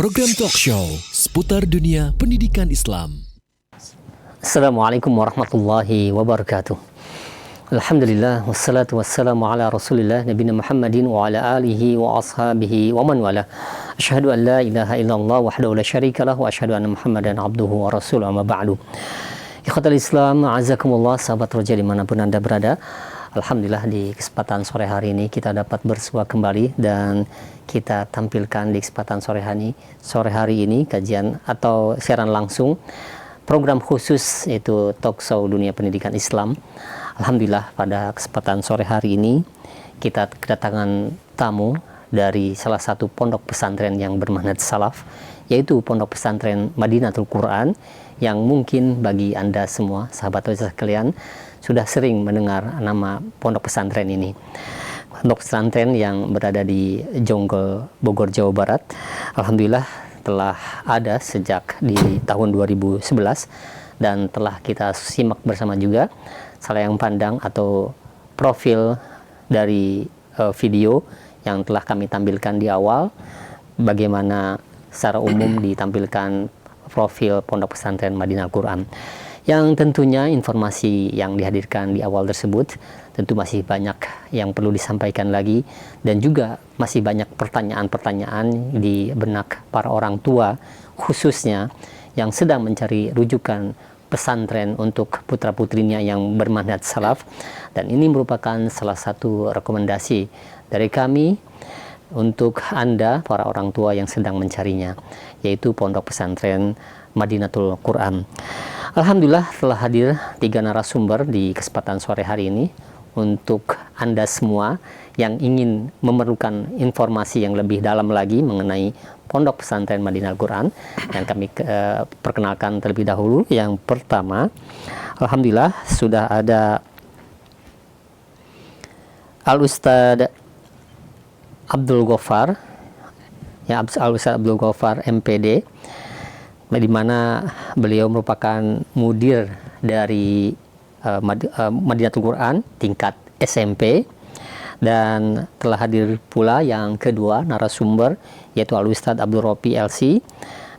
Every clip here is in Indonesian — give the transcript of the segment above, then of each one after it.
Program talk show seputar dunia pendidikan Islam. Assalamualaikum warahmatullahi wabarakatuh. Alhamdulillah wassalatu wassalamu ala Rasulillah nabiyina Muhammadin wa ala alihi wa ashabihi wa man wala. Asyhadu an la ilaha illallah wahdahu la syarikalah wa asyhadu anna Muhammadan abduhu wa rasuluhu amma ba'du. Ikhwatal Islam, azakumullah, sahabat roja dimanapun Anda berada. Alhamdulillah di kesempatan sore hari ini kita dapat bersua kembali dan kita tampilkan di kesempatan sore hari ini kajian atau siaran langsung program khusus yaitu talk show dunia pendidikan Islam. Alhamdulillah pada kesempatan sore hari ini kita kedatangan tamu dari salah satu pondok pesantren yang bermanhaj salaf, yaitu pondok pesantren Madinatul Quran, yang mungkin bagi Anda semua sahabat sekalian sudah sering mendengar nama pondok pesantren ini. Pondok pesantren yang berada di Jonggol, Bogor, Jawa Barat. Alhamdulillah telah ada sejak di tahun 2011 dan telah kita simak bersama juga salayang pandang atau profil dari video yang telah kami tampilkan di awal, bagaimana secara umum ditampilkan profil pondok pesantren Madinatul Quran, yang tentunya informasi yang dihadirkan di awal tersebut tentu masih banyak yang perlu disampaikan lagi, dan juga masih banyak pertanyaan-pertanyaan di benak para orang tua khususnya yang sedang mencari rujukan pesantren untuk putra-putrinya yang bermanhaj salaf. Dan ini merupakan salah satu rekomendasi dari kami untuk Anda para orang tua yang sedang mencarinya, yaitu pondok pesantren Madinatul Quran. Alhamdulillah telah hadir 3 narasumber di kesempatan sore hari ini untuk Anda semua yang ingin memerlukan informasi yang lebih dalam lagi mengenai pondok pesantren Madinatul Quran, yang kami perkenalkan terlebih dahulu. Yang pertama, alhamdulillah sudah ada Al-Ustadz Abdul Ghaffar, ya, Al-Ustadz Abdul Ghaffar MPD, di mana beliau merupakan mudir dari Madinatul Quran tingkat SMP. Dan telah hadir pula yang kedua narasumber, yaitu Al-Ustadz Abdul Ropi LC.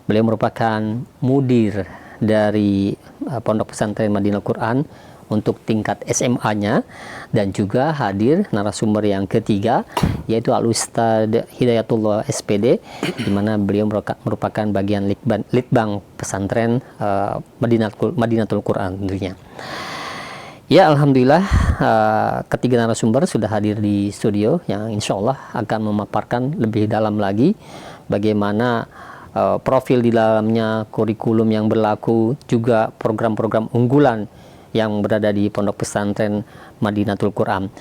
Beliau merupakan mudir dari Pondok Pesantren Madinatul Quran untuk tingkat SMA-nya. Dan juga hadir narasumber yang ketiga, yaitu Al-Ustadz Hidayatullah SPD, di mana beliau merupakan bagian litbang pesantren Madinatul Quran tentunya. Ya, alhamdulillah ketiga narasumber sudah hadir di studio, yang insya Allah akan memaparkan lebih dalam lagi bagaimana profil di dalamnya, kurikulum yang berlaku, juga program-program unggulan yang berada di pondok pesantren Madinatul Quran.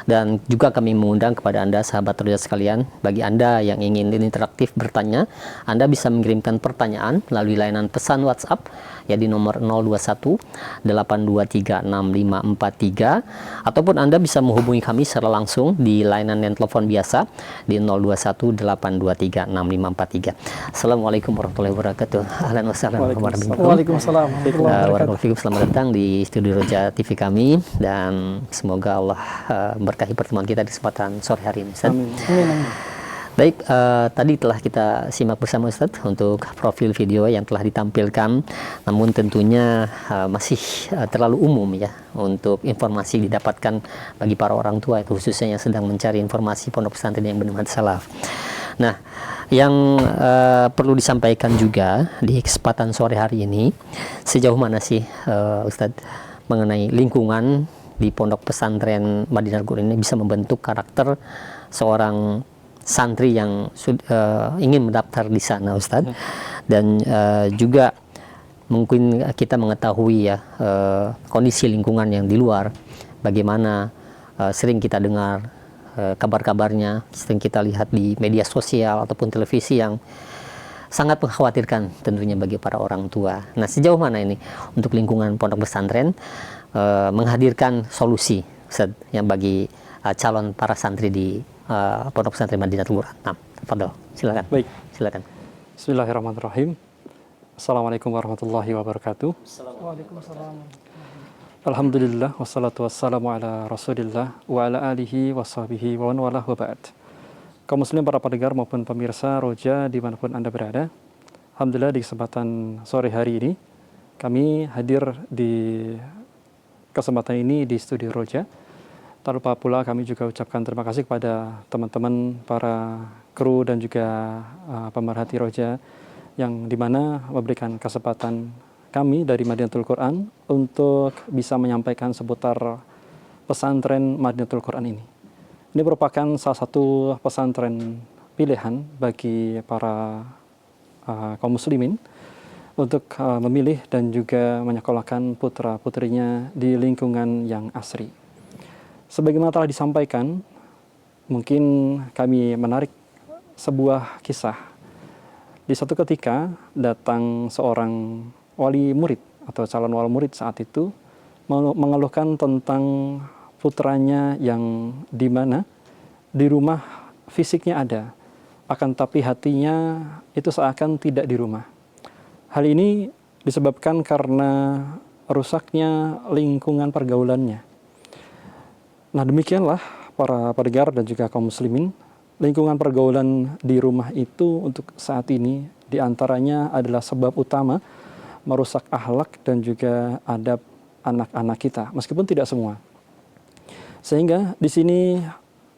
Dan juga kami mengundang kepada Anda sahabat roja sekalian, bagi Anda yang ingin interaktif bertanya, Anda bisa mengirimkan pertanyaan melalui layanan pesan WhatsApp, ya, di nomor 021 823 6543, ataupun Anda bisa menghubungi kami secara langsung di layanan yang telepon biasa di 021 823 6543. Assalamualaikum warahmatullahi wabarakatuh. Ahlan wa sahlan. Waalaikumsalam warahmatullahi wabarakatuh. Selamat datang di studio Roja TV kami, dan semoga Allah berkahi pertemuan kita di kesempatan sore hari ini, Ustaz. Amin. Amin. Baik, tadi telah kita simak bersama Ustaz untuk profil video yang telah ditampilkan, namun tentunya masih terlalu umum ya untuk informasi didapatkan bagi para orang tua, khususnya yang sedang mencari informasi pondok pesantren yang bermanhaj salaf. Nah, yang perlu disampaikan juga di kesempatan sore hari ini, sejauh mana sih Ustaz mengenai lingkungan di pondok pesantren Madinatul Quran ini bisa membentuk karakter seorang santri yang ingin mendaftar di sana, Ustaz. Dan juga mungkin kita mengetahui ya kondisi lingkungan yang di luar, bagaimana sering kita dengar kabar-kabarnya, sering kita lihat di media sosial ataupun televisi, yang sangat mengkhawatirkan tentunya bagi para orang tua. Nah, sejauh mana ini untuk lingkungan pondok pesantren menghadirkan solusi, Ustaz, yang bagi calon para santri di pondok pesantren Madinatul Quran? Nah, tafadhol, silakan. Baik. Silakan. Bismillahirrahmanirrahim. Assalamualaikum warahmatullahi wabarakatuh. Waalaikumsalam. Alhamdulillah, wassalatu wassalamu ala Rasulillah wa ala alihi wa sahbihi wa man walah wa ba'd. kaum muslim, para pendengar maupun pemirsa Roja dimanapun Anda berada. Alhamdulillah di kesempatan sore hari ini kami hadir di kesempatan ini di studio Roja. Tak lupa pula kami juga ucapkan terima kasih kepada teman-teman para kru dan juga pemerhati Roja yang dimana memberikan kesempatan kami dari Madinatul Quran untuk bisa menyampaikan seputar pesantren Madinatul Quran ini. Ini merupakan salah satu pesantren pilihan bagi para kaum muslimin untuk memilih dan juga menyekolahkan putra-putrinya di lingkungan yang asri. Sebagaimana telah disampaikan, mungkin kami menarik sebuah kisah. Di satu ketika datang seorang wali murid atau calon wali murid saat itu mengeluhkan tentang putranya yang di mana di rumah fisiknya ada, akan tapi hatinya itu seakan tidak di rumah. Hal ini disebabkan karena rusaknya lingkungan pergaulannya. Nah, demikianlah para pendengar dan juga kaum muslimin, lingkungan pergaulan di rumah itu untuk saat ini diantaranya adalah sebab utama merusak akhlak dan juga adab anak-anak kita, meskipun tidak semua. Sehingga di sini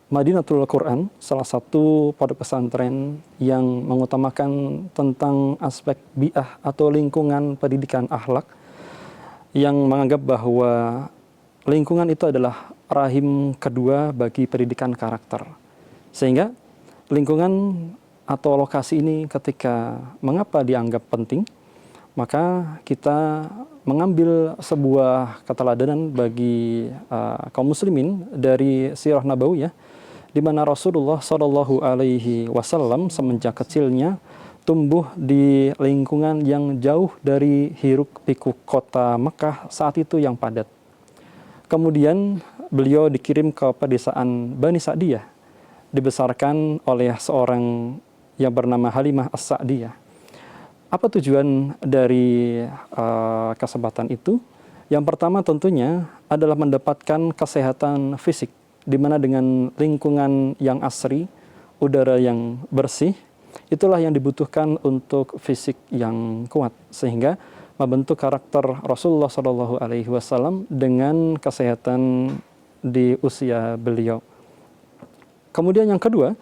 Madinatul Quran, salah satu pondok pesantren yang mengutamakan tentang aspek bi'ah atau lingkungan pendidikan akhlak, yang menganggap bahwa lingkungan itu adalah rahim kedua bagi pendidikan karakter. Sehingga lingkungan atau lokasi ini ketika mengapa dianggap penting, maka kita mengambil sebuah keteladanan bagi kaum muslimin dari sirah nabawiyah, di mana Rasulullah Shallallahu Alaihi Wasallam semenjak kecilnya tumbuh di lingkungan yang jauh dari hiruk pikuk kota Mekah saat itu yang padat. Kemudian beliau dikirim ke pedesaan Bani Sa'diyah, dibesarkan oleh seorang yang bernama Halimah As-Sa'diyah. Apa tujuan dari kesempatan itu? Yang pertama tentunya adalah mendapatkan kesehatan fisik, di mana dengan lingkungan yang asri, udara yang bersih, itulah yang dibutuhkan untuk fisik yang kuat, sehingga membentuk karakter Rasulullah SAW dengan kesehatan di usia beliau. Kemudian yang kedua,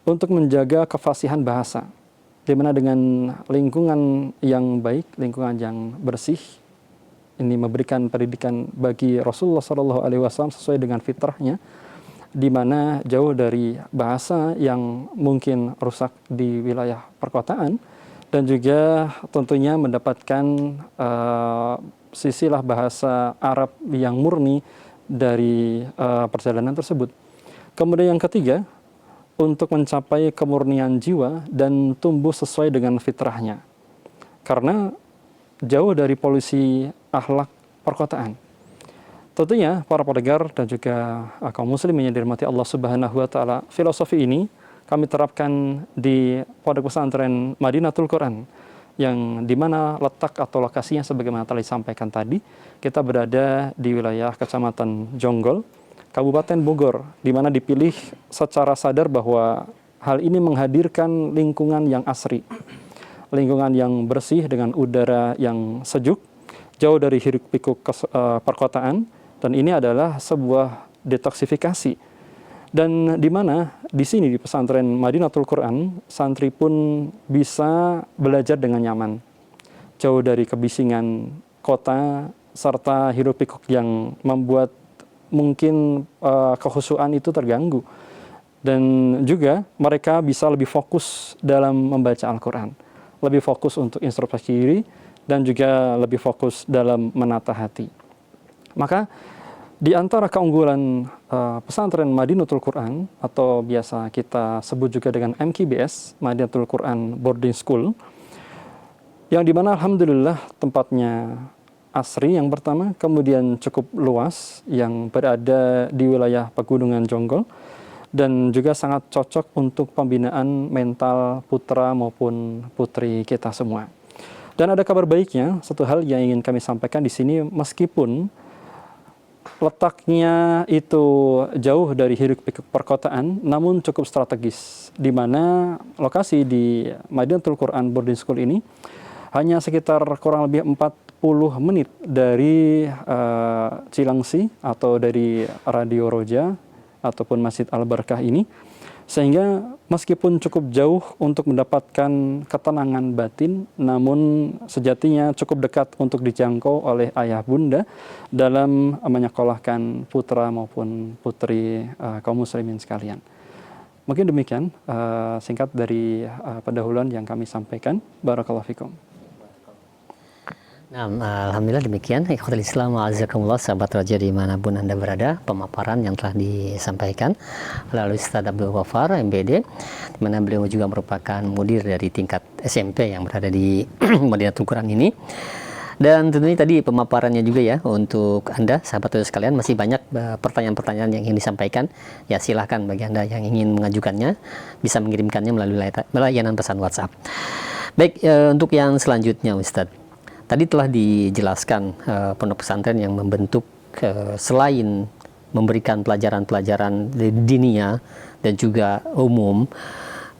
untuk menjaga kefasihan bahasa, di mana dengan lingkungan yang baik, lingkungan yang bersih, ini memberikan pendidikan bagi Rasulullah SAW sesuai dengan fitrahnya, di mana jauh dari bahasa yang mungkin rusak di wilayah perkotaan, dan juga tentunya mendapatkan sisilah bahasa Arab yang murni dari perjalanan tersebut. Kemudian yang ketiga, untuk mencapai kemurnian jiwa dan tumbuh sesuai dengan fitrahnya. Karena jauh dari polusi akhlak perkotaan. Tentunya para pendengar dan juga kaum muslimin yang dirahmati Allah Subhanahu wa taala, filosofi ini kami terapkan di pondok pesantren Madinatul Quran, yang dimana letak atau lokasinya sebagaimana telah disampaikan tadi, kita berada di wilayah Kecamatan Jonggol, Kabupaten Bogor, di mana dipilih secara sadar bahwa hal ini menghadirkan lingkungan yang asri, lingkungan yang bersih dengan udara yang sejuk, jauh dari hiruk pikuk perkotaan, dan ini adalah sebuah detoksifikasi. Dan di mana di sini di pesantren Madinatul Quran, santri pun bisa belajar dengan nyaman, jauh dari kebisingan kota serta hiruk pikuk yang membuat mungkin kehusuan itu terganggu, dan juga mereka bisa lebih fokus dalam membaca Al-Quran, lebih fokus untuk introspeksi diri, dan juga lebih fokus dalam menata hati. Maka di antara keunggulan pesantren Madinatul Quran, atau biasa kita sebut juga dengan MKBS, Madinatul Quran Boarding School, yang dimana alhamdulillah tempatnya asri yang pertama, kemudian cukup luas yang berada di wilayah Pegunungan Jonggol, dan juga sangat cocok untuk pembinaan mental putra maupun putri kita semua. Dan ada kabar baiknya, satu hal yang ingin kami sampaikan di sini, meskipun letaknya itu jauh dari hiruk pikuk perkotaan, namun cukup strategis, di mana lokasi di Madinatul Quran Boarding School ini hanya sekitar kurang lebih 40 menit dari Cilangsi atau dari Radio Roja ataupun Masjid Al-Barakah ini, sehingga meskipun cukup jauh untuk mendapatkan ketenangan batin, namun sejatinya cukup dekat untuk dijangkau oleh ayah bunda dalam menyekolahkan putra maupun putri kaum muslimin sekalian. Mungkin demikian singkat dari pendahuluan yang kami sampaikan. Barakallahu fikum. Nah, alhamdulillah demikian. Ikhwatul Islam wa'azakumullah, sahabat Roja dimanapun Anda berada, pemaparan yang telah disampaikan lalu Ustaz Abdul Ghaffar MBD, di mana beliau juga merupakan mudir dari tingkat SMP yang berada di Madinatul Quran ini. Dan tentunya tadi pemaparannya juga ya untuk Anda sahabat Roja sekalian, masih banyak pertanyaan-pertanyaan yang ingin disampaikan. Ya silahkan bagi Anda yang ingin mengajukannya bisa mengirimkannya melalui layanan pesan WhatsApp. Baik, untuk yang selanjutnya Ustadz, tadi telah dijelaskan pondok pesantren yang membentuk selain memberikan pelajaran-pelajaran diniyah dan juga umum.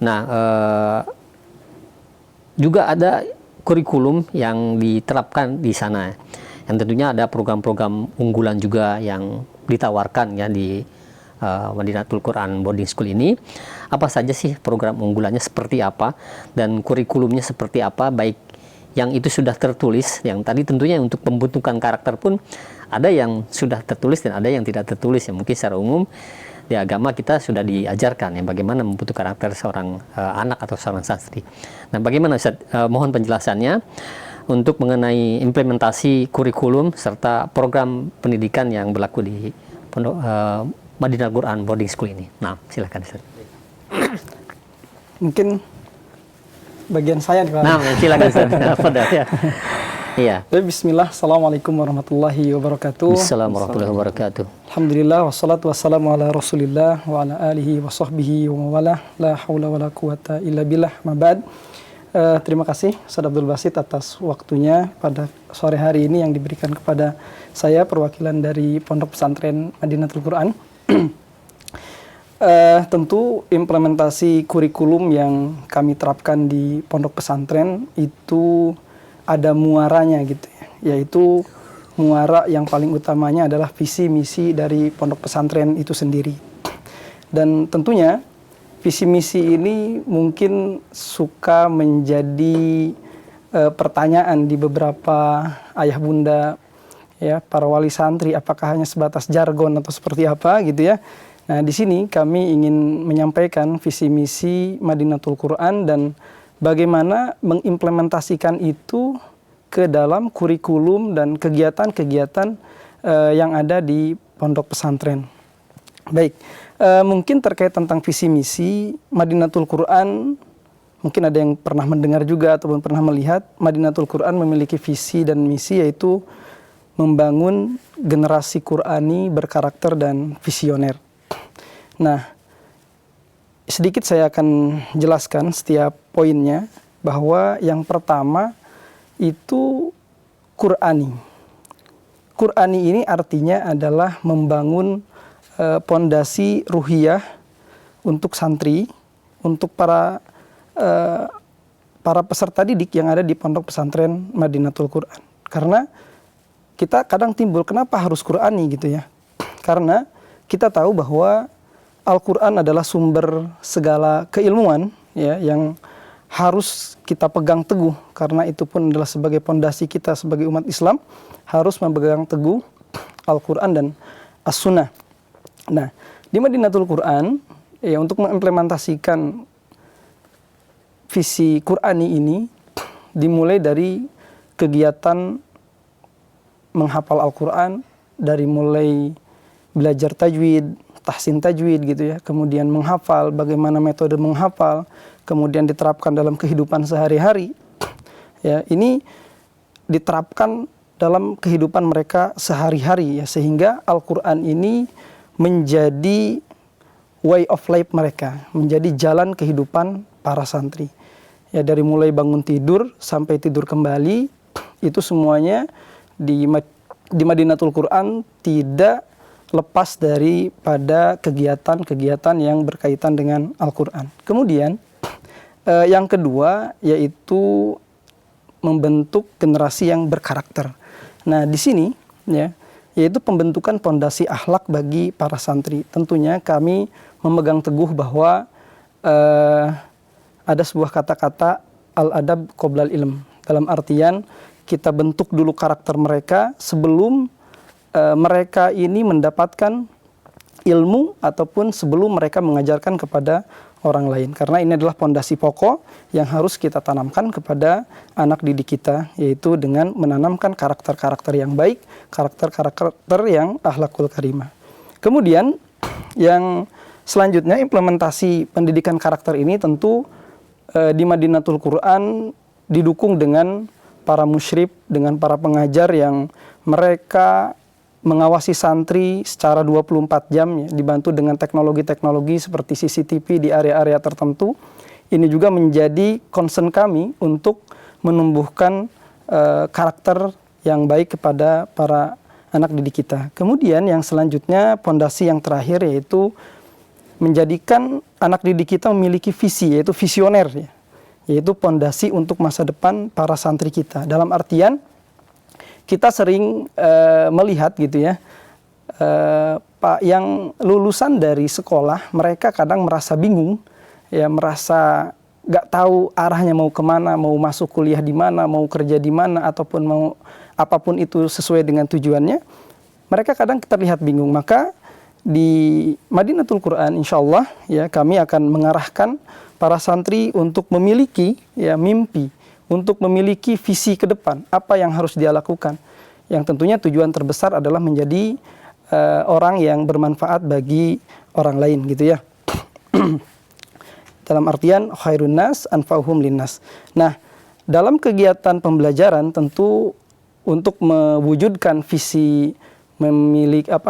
Nah, juga ada kurikulum yang diterapkan di sana. Yang tentunya ada program-program unggulan juga yang ditawarkan ya di Madinatul Quran Boarding School ini. Apa saja sih program unggulannya, seperti apa, dan kurikulumnya seperti apa, baik yang itu sudah tertulis, yang tadi tentunya untuk pembentukan karakter pun ada yang sudah tertulis dan ada yang tidak tertulis. Ya mungkin secara umum di agama kita sudah diajarkan ya bagaimana membentuk karakter seorang anak atau seorang santri. Nah, bagaimana Ustaz? Mohon penjelasannya untuk mengenai implementasi kurikulum serta program pendidikan yang berlaku di pondok Madinatul Quran Boarding School ini. Nah, silakan Ustaz. Mungkin bagian saya nih Pak. Nah, silakan Ustaz. Ya. Iya. Bismillah, Assalamualaikum warahmatullahi wabarakatuh. Assalamualaikum warahmatullahi wabarakatuh. Alhamdulillah, wassalatu wassalamu ala rasulillah wa ala alihi wa sahbihi wa mawala, la hawla wa la quwata illa billah, mabad. Terima kasih Ustaz Abdul Basit atas waktunya pada sore hari ini yang diberikan kepada saya, perwakilan dari Pondok Pesantren Madinatul Quran. Tentu implementasi kurikulum yang kami terapkan di pondok pesantren itu ada muaranya gitu ya, yaitu muara yang paling utamanya adalah visi misi dari pondok pesantren itu sendiri. Dan tentunya visi misi ini mungkin suka menjadi pertanyaan di beberapa ayah bunda ya, para wali santri, apakah hanya sebatas jargon atau seperti apa gitu ya. Nah, di sini kami ingin menyampaikan visi misi Madinatul Quran dan bagaimana mengimplementasikan itu ke dalam kurikulum dan kegiatan-kegiatan yang ada di pondok pesantren. Baik, mungkin terkait tentang visi misi Madinatul Quran, mungkin ada yang pernah mendengar juga ataupun pernah melihat Madinatul Quran memiliki visi dan misi, yaitu membangun generasi Qurani berkarakter dan visioner. Nah, sedikit saya akan jelaskan setiap poinnya, bahwa yang pertama itu Qurani. Qurani ini artinya adalah membangun pondasi ruhiyah untuk santri, untuk para peserta didik yang ada di pondok pesantren Madinatul Quran. Karena kita kadang timbul, kenapa harus Qurani gitu ya? Karena kita tahu bahwa Al-Quran adalah sumber segala keilmuan ya, yang harus kita pegang teguh, karena itu pun adalah sebagai pondasi kita sebagai umat Islam, harus memegang teguh Al-Quran dan As-Sunnah. Nah, di Madinatul Quran ya, untuk mengimplementasikan visi Qurani ini dimulai dari kegiatan menghafal Al-Quran, dari mulai belajar tajwid, tahsin tajwid gitu ya, kemudian menghafal, bagaimana metode menghafal, kemudian diterapkan dalam kehidupan sehari-hari. Ya, ini diterapkan dalam kehidupan mereka sehari-hari ya, sehingga Al-Qur'an ini menjadi way of life mereka, menjadi jalan kehidupan para santri. Ya, dari mulai bangun tidur sampai tidur kembali, itu semuanya di Madinatul Quran tidak lepas daripada kegiatan-kegiatan yang berkaitan dengan Al-Quran. Kemudian yang kedua yaitu membentuk generasi yang berkarakter. Nah, di sini ya, yaitu pembentukan pondasi akhlak bagi para santri. Tentunya kami memegang teguh bahwa ada sebuah kata-kata al-adab qoblal ilm. Dalam artian kita bentuk dulu karakter mereka sebelum mereka ini mendapatkan ilmu ataupun sebelum mereka mengajarkan kepada orang lain. Karena ini adalah pondasi pokok yang harus kita tanamkan kepada anak didik kita, yaitu dengan menanamkan karakter-karakter yang baik, karakter-karakter yang akhlakul karimah. Kemudian yang selanjutnya implementasi pendidikan karakter ini tentu di Madinatul Quran didukung dengan para musyrif, dengan para pengajar yang mereka mengawasi santri secara 24 jam ya, dibantu dengan teknologi-teknologi seperti CCTV di area-area tertentu. Ini juga menjadi concern kami untuk menumbuhkan karakter yang baik kepada para anak didik kita. Kemudian yang selanjutnya pondasi yang terakhir yaitu menjadikan anak didik kita memiliki visi, yaitu visioner ya. Yaitu pondasi untuk masa depan para santri kita. Dalam artian kita sering melihat gitu ya, Pak, yang lulusan dari sekolah mereka kadang merasa bingung, ya merasa nggak tahu arahnya mau kemana, mau masuk kuliah di mana, mau kerja di mana, ataupun mau apapun itu sesuai dengan tujuannya. Mereka kadang terlihat bingung. Maka di Madinatul Quran, insya Allah ya kami akan mengarahkan para santri untuk memiliki ya mimpi, untuk memiliki visi ke depan, apa yang harus dia lakukan. Yang tentunya tujuan terbesar adalah menjadi orang yang bermanfaat bagi orang lain gitu ya. Dalam artian khairun nas anfa'uhum linnas. Nah, dalam kegiatan pembelajaran tentu untuk mewujudkan visi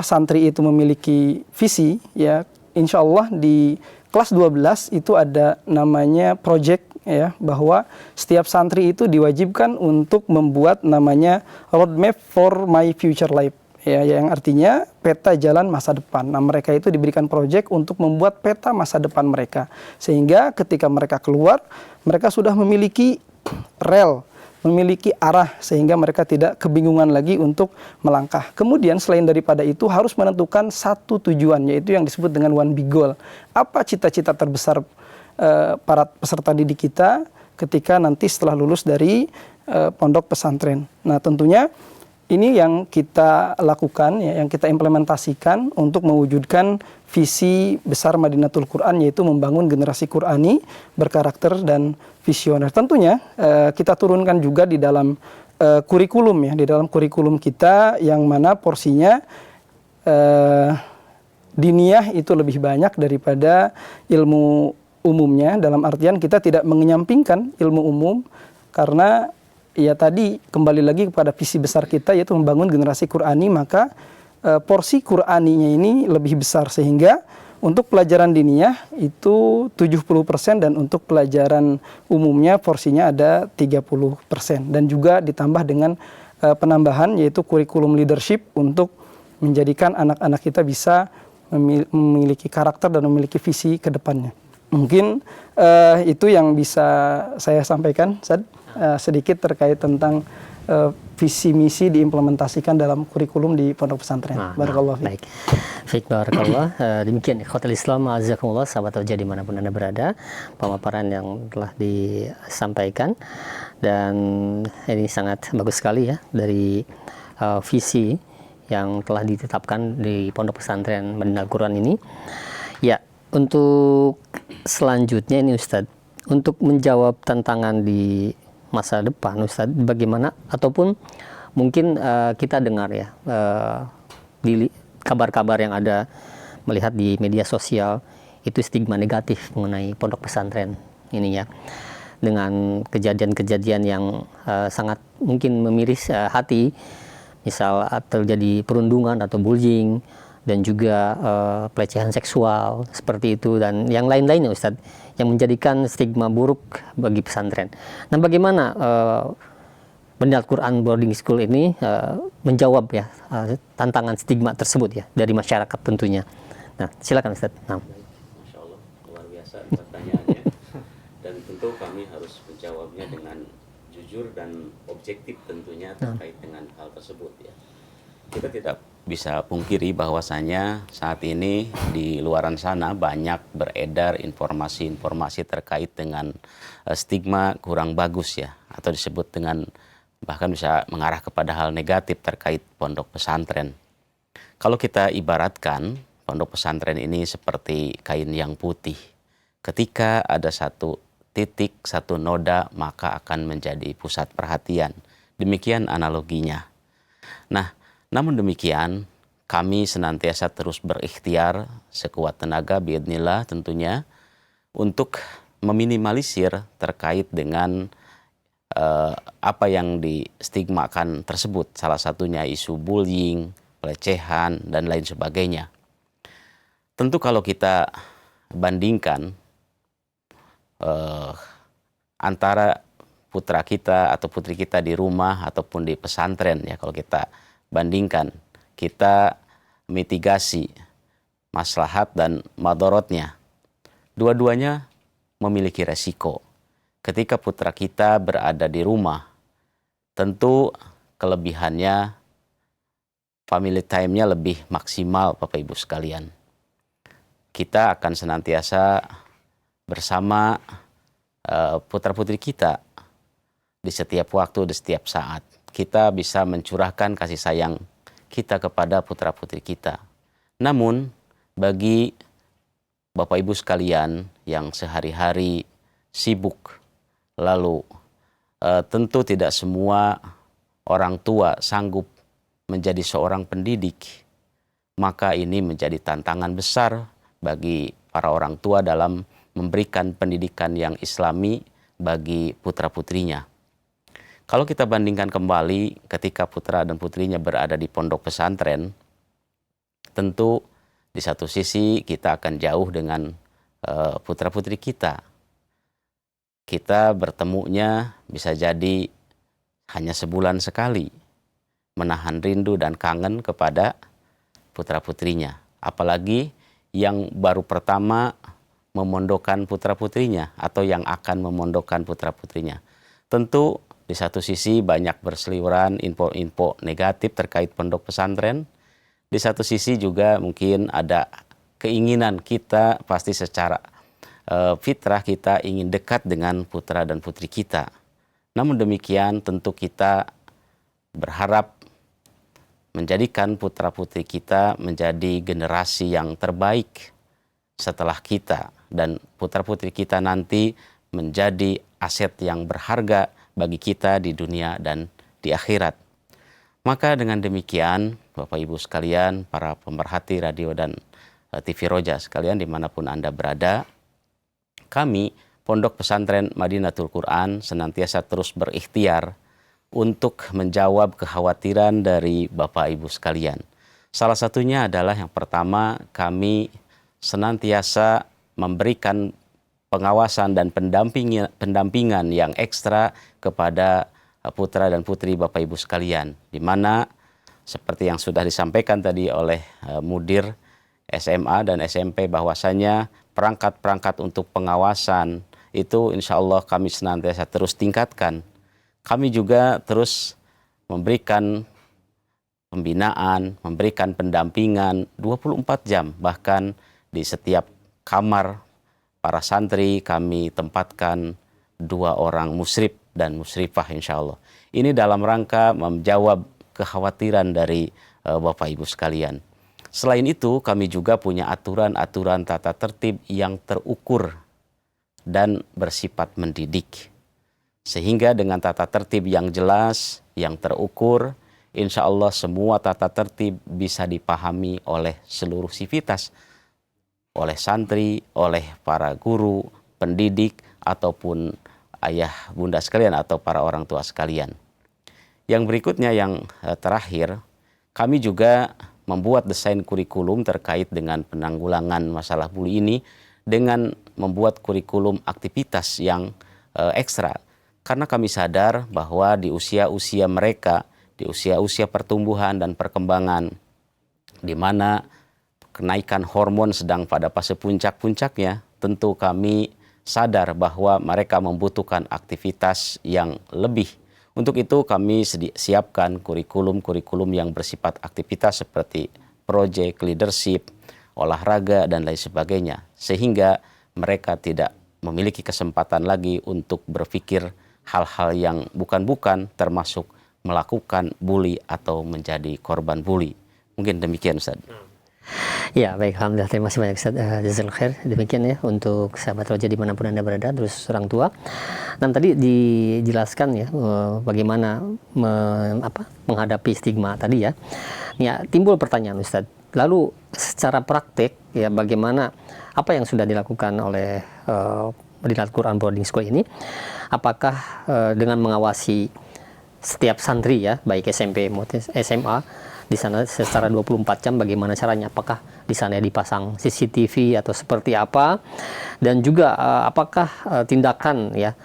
santri itu memiliki visi ya, insya Allah di kelas 12 itu ada namanya project ya, bahwa setiap santri itu diwajibkan untuk membuat namanya roadmap for my future life ya, yang artinya peta jalan masa depan. Nah, mereka itu diberikan project untuk membuat peta masa depan mereka, sehingga ketika mereka keluar mereka sudah memiliki rel, memiliki arah, sehingga mereka tidak kebingungan lagi untuk melangkah. Kemudian selain daripada itu harus menentukan satu tujuan, yaitu yang disebut dengan one big goal. Apa cita-cita terbesar para peserta didik kita ketika nanti setelah lulus dari pondok pesantren. Nah, tentunya ini yang kita lakukan ya, yang kita implementasikan untuk mewujudkan visi besar Madinatul Quran, yaitu membangun generasi Qurani berkarakter dan visioner. Tentunya kita turunkan juga di dalam kurikulum ya, di dalam kurikulum kita yang mana porsinya diniyah itu lebih banyak daripada ilmu umumnya. Dalam artian kita tidak mengenyampingkan ilmu umum, karena ya tadi kembali lagi kepada visi besar kita yaitu membangun generasi Qurani, maka porsi Quraninya ini lebih besar, sehingga untuk pelajaran diniyah itu 70% dan untuk pelajaran umumnya porsinya ada 30%, dan juga ditambah dengan penambahan yaitu kurikulum leadership untuk menjadikan anak-anak kita bisa memiliki karakter dan memiliki visi ke depannya. Mungkin itu yang bisa saya sampaikan, Ustaz, sedikit terkait tentang visi misi diimplementasikan dalam kurikulum di pondok pesantren. Barakallah. Baik. Baik, barakallah. Demikian ikhwatul Islam, azakumullah, sahabat Roja dimanapun Anda berada, pemaparan yang telah disampaikan, dan ini sangat bagus sekali ya dari visi yang telah ditetapkan di pondok pesantren Madinatul Quran ini. Ya, untuk selanjutnya ini Ustadz, untuk menjawab tantangan di masa depan Ustadz, bagaimana, ataupun mungkin kita dengar ya di kabar-kabar yang ada, melihat di media sosial itu stigma negatif mengenai pondok pesantren ini ya, dengan kejadian-kejadian yang sangat mungkin memiris hati, misal terjadi perundungan atau bullying, dan juga pelecehan seksual seperti itu, dan yang lain-lainnya Ustadz, yang menjadikan stigma buruk bagi pesantren. Nah, bagaimana Pendidikan Quran boarding school ini menjawab ya tantangan stigma tersebut ya dari masyarakat tentunya. Nah, silakan Ustaz. Nah. Masya Allah, luar biasa pertanyaannya. Dan tentu kami harus menjawabnya dengan jujur dan objektif tentunya terkait dengan hal tersebut ya. Kita tidak bisa pungkiri bahwasanya saat ini di luaran sana banyak beredar informasi-informasi terkait dengan stigma kurang bagus ya, atau disebut dengan bahkan bisa mengarah kepada hal negatif terkait pondok pesantren. Kalau kita ibaratkan pondok pesantren ini seperti kain yang putih. Ketika ada satu titik, satu noda, maka akan menjadi pusat perhatian. Demikian analoginya. Nah, namun demikian, kami senantiasa terus berikhtiar sekuat tenaga biidznillah tentunya untuk meminimalisir terkait dengan apa yang distigmakan tersebut. Salah satunya isu bullying, pelecehan, dan lain sebagainya. Tentu kalau kita bandingkan antara putra kita atau putri kita di rumah ataupun di pesantren ya, kalau kita bandingkan, kita mitigasi maslahat dan madorotnya. Dua-duanya memiliki resiko. Ketika putra kita berada di rumah, tentu kelebihannya family time-nya lebih maksimal Bapak Ibu sekalian. Kita akan senantiasa bersama putra-putri kita di setiap waktu, di setiap saat. Kita bisa mencurahkan kasih sayang kita kepada putra-putri kita. Namun, bagi Bapak Ibu sekalian yang sehari-hari sibuk, lalu tentu tidak semua orang tua sanggup menjadi seorang pendidik, maka ini menjadi tantangan besar bagi para orang tua dalam memberikan pendidikan yang islami bagi putra-putrinya. Kalau kita bandingkan kembali ketika putra dan putrinya berada di pondok pesantren, tentu di satu sisi kita akan jauh dengan putra-putri kita. Kita bertemunya bisa jadi hanya sebulan sekali, menahan rindu dan kangen kepada putra-putrinya. Apalagi yang baru pertama memondokkan putra-putrinya atau yang akan memondokkan putra-putrinya. Tentu di satu sisi banyak berseliweran info-info negatif terkait pondok pesantren. Di satu sisi juga mungkin ada keinginan kita pasti secara fitrah kita ingin dekat dengan putra dan putri kita. Namun demikian tentu kita berharap menjadikan putra-putri kita menjadi generasi yang terbaik setelah kita. Dan putra-putri kita nanti menjadi aset yang berharga bagi kita di dunia dan di akhirat. Maka dengan demikian, Bapak Ibu sekalian, para pemerhati radio dan TV Roja sekalian dimanapun Anda berada, kami, Pondok Pesantren Madinatul Quran, senantiasa terus berikhtiar untuk menjawab kekhawatiran dari Bapak Ibu sekalian. Salah satunya adalah yang pertama, kami senantiasa memberikan pengawasan dan pendampingan yang ekstra kepada putra dan putri Bapak Ibu sekalian, di mana seperti yang sudah disampaikan tadi oleh mudir SMA dan SMP bahwasanya perangkat-perangkat untuk pengawasan itu insya Allah kami senantiasa terus tingkatkan. Kami juga terus memberikan pembinaan, memberikan pendampingan 24 jam, bahkan di setiap kamar para santri kami tempatkan 2 orang musyrif dan musyrifah insya Allah. Ini dalam rangka menjawab kekhawatiran dari Bapak Ibu sekalian. Selain itu kami juga punya aturan-aturan tata tertib yang terukur dan bersifat mendidik. Sehingga dengan tata tertib yang jelas, yang terukur, insya Allah semua tata tertib bisa dipahami oleh seluruh sivitas, oleh santri, oleh para guru, pendidik, ataupun ayah bunda sekalian atau para orang tua sekalian. Yang berikutnya yang terakhir, kami juga membuat desain kurikulum terkait dengan penanggulangan masalah bully ini dengan membuat kurikulum aktivitas yang ekstra. Karena kami sadar bahwa di usia-usia mereka, di usia-usia pertumbuhan dan perkembangan, di mana kenaikan hormon sedang pada fase puncak-puncaknya, tentu kami sadar bahwa mereka membutuhkan aktivitas yang lebih. Untuk itu kami siapkan kurikulum-kurikulum yang bersifat aktivitas seperti project, leadership, olahraga, dan lain sebagainya. Sehingga mereka tidak memiliki kesempatan lagi untuk berpikir hal-hal yang bukan-bukan, termasuk melakukan bully atau menjadi korban bully. Mungkin demikian, Ustaz. Ya, baik, alhamdulillah, terima kasih banyak Ustaz. Jazakallahu khair. Demikian ya untuk sahabat Roja dimanapun Anda berada, terus orang tua. Dan tadi dijelaskan ya bagaimana menghadapi stigma tadi ya. Ya, timbul pertanyaan Ustaz. Lalu secara praktik ya bagaimana apa yang sudah dilakukan oleh Madinatul Quran Boarding School ini? Apakah dengan mengawasi setiap santri ya, baik SMP maupun SMA di sana secara 24 jam, bagaimana caranya? Apakah di sana dipasang CCTV atau seperti apa? Dan juga apakah tindakan ya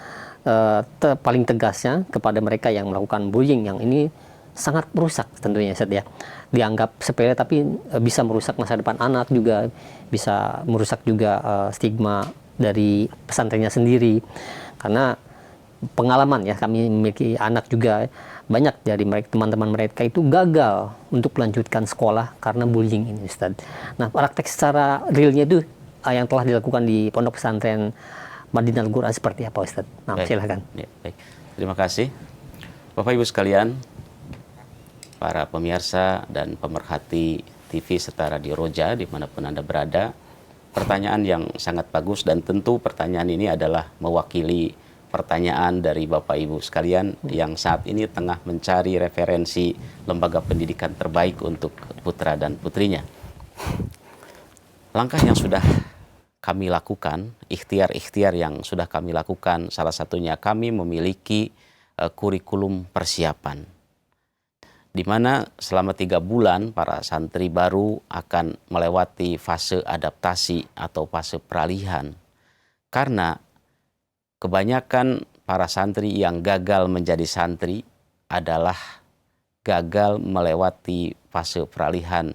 paling tegasnya kepada mereka yang melakukan bullying yang ini sangat merusak tentunya Ustaz ya. Dianggap sepele tapi bisa merusak masa depan anak, juga bisa merusak juga stigma dari pesantrennya sendiri. Karena pengalaman ya, kami memiliki anak juga, banyak dari mereka, teman-teman mereka itu gagal untuk melanjutkan sekolah karena bullying ini Ustaz. Nah, praktek secara realnya itu yang telah dilakukan di pondok pesantren Madinatul Quran seperti apa Ustaz? Nah, silakan. Ya, baik. Terima kasih. Bapak Ibu sekalian, para pemirsa dan pemerhati TV serta Radio Roja dimanapun Anda berada, pertanyaan yang sangat bagus, dan tentu pertanyaan ini adalah mewakili pertanyaan dari Bapak Ibu sekalian yang saat ini tengah mencari referensi lembaga pendidikan terbaik untuk putra dan putrinya. Langkah yang sudah kami lakukan, ikhtiar-ikhtiar yang sudah kami lakukan, salah satunya kami memiliki kurikulum persiapan, di mana selama 3 bulan para santri baru akan melewati fase adaptasi atau fase peralihan. Karena kebanyakan para santri yang gagal menjadi santri adalah gagal melewati fase peralihan.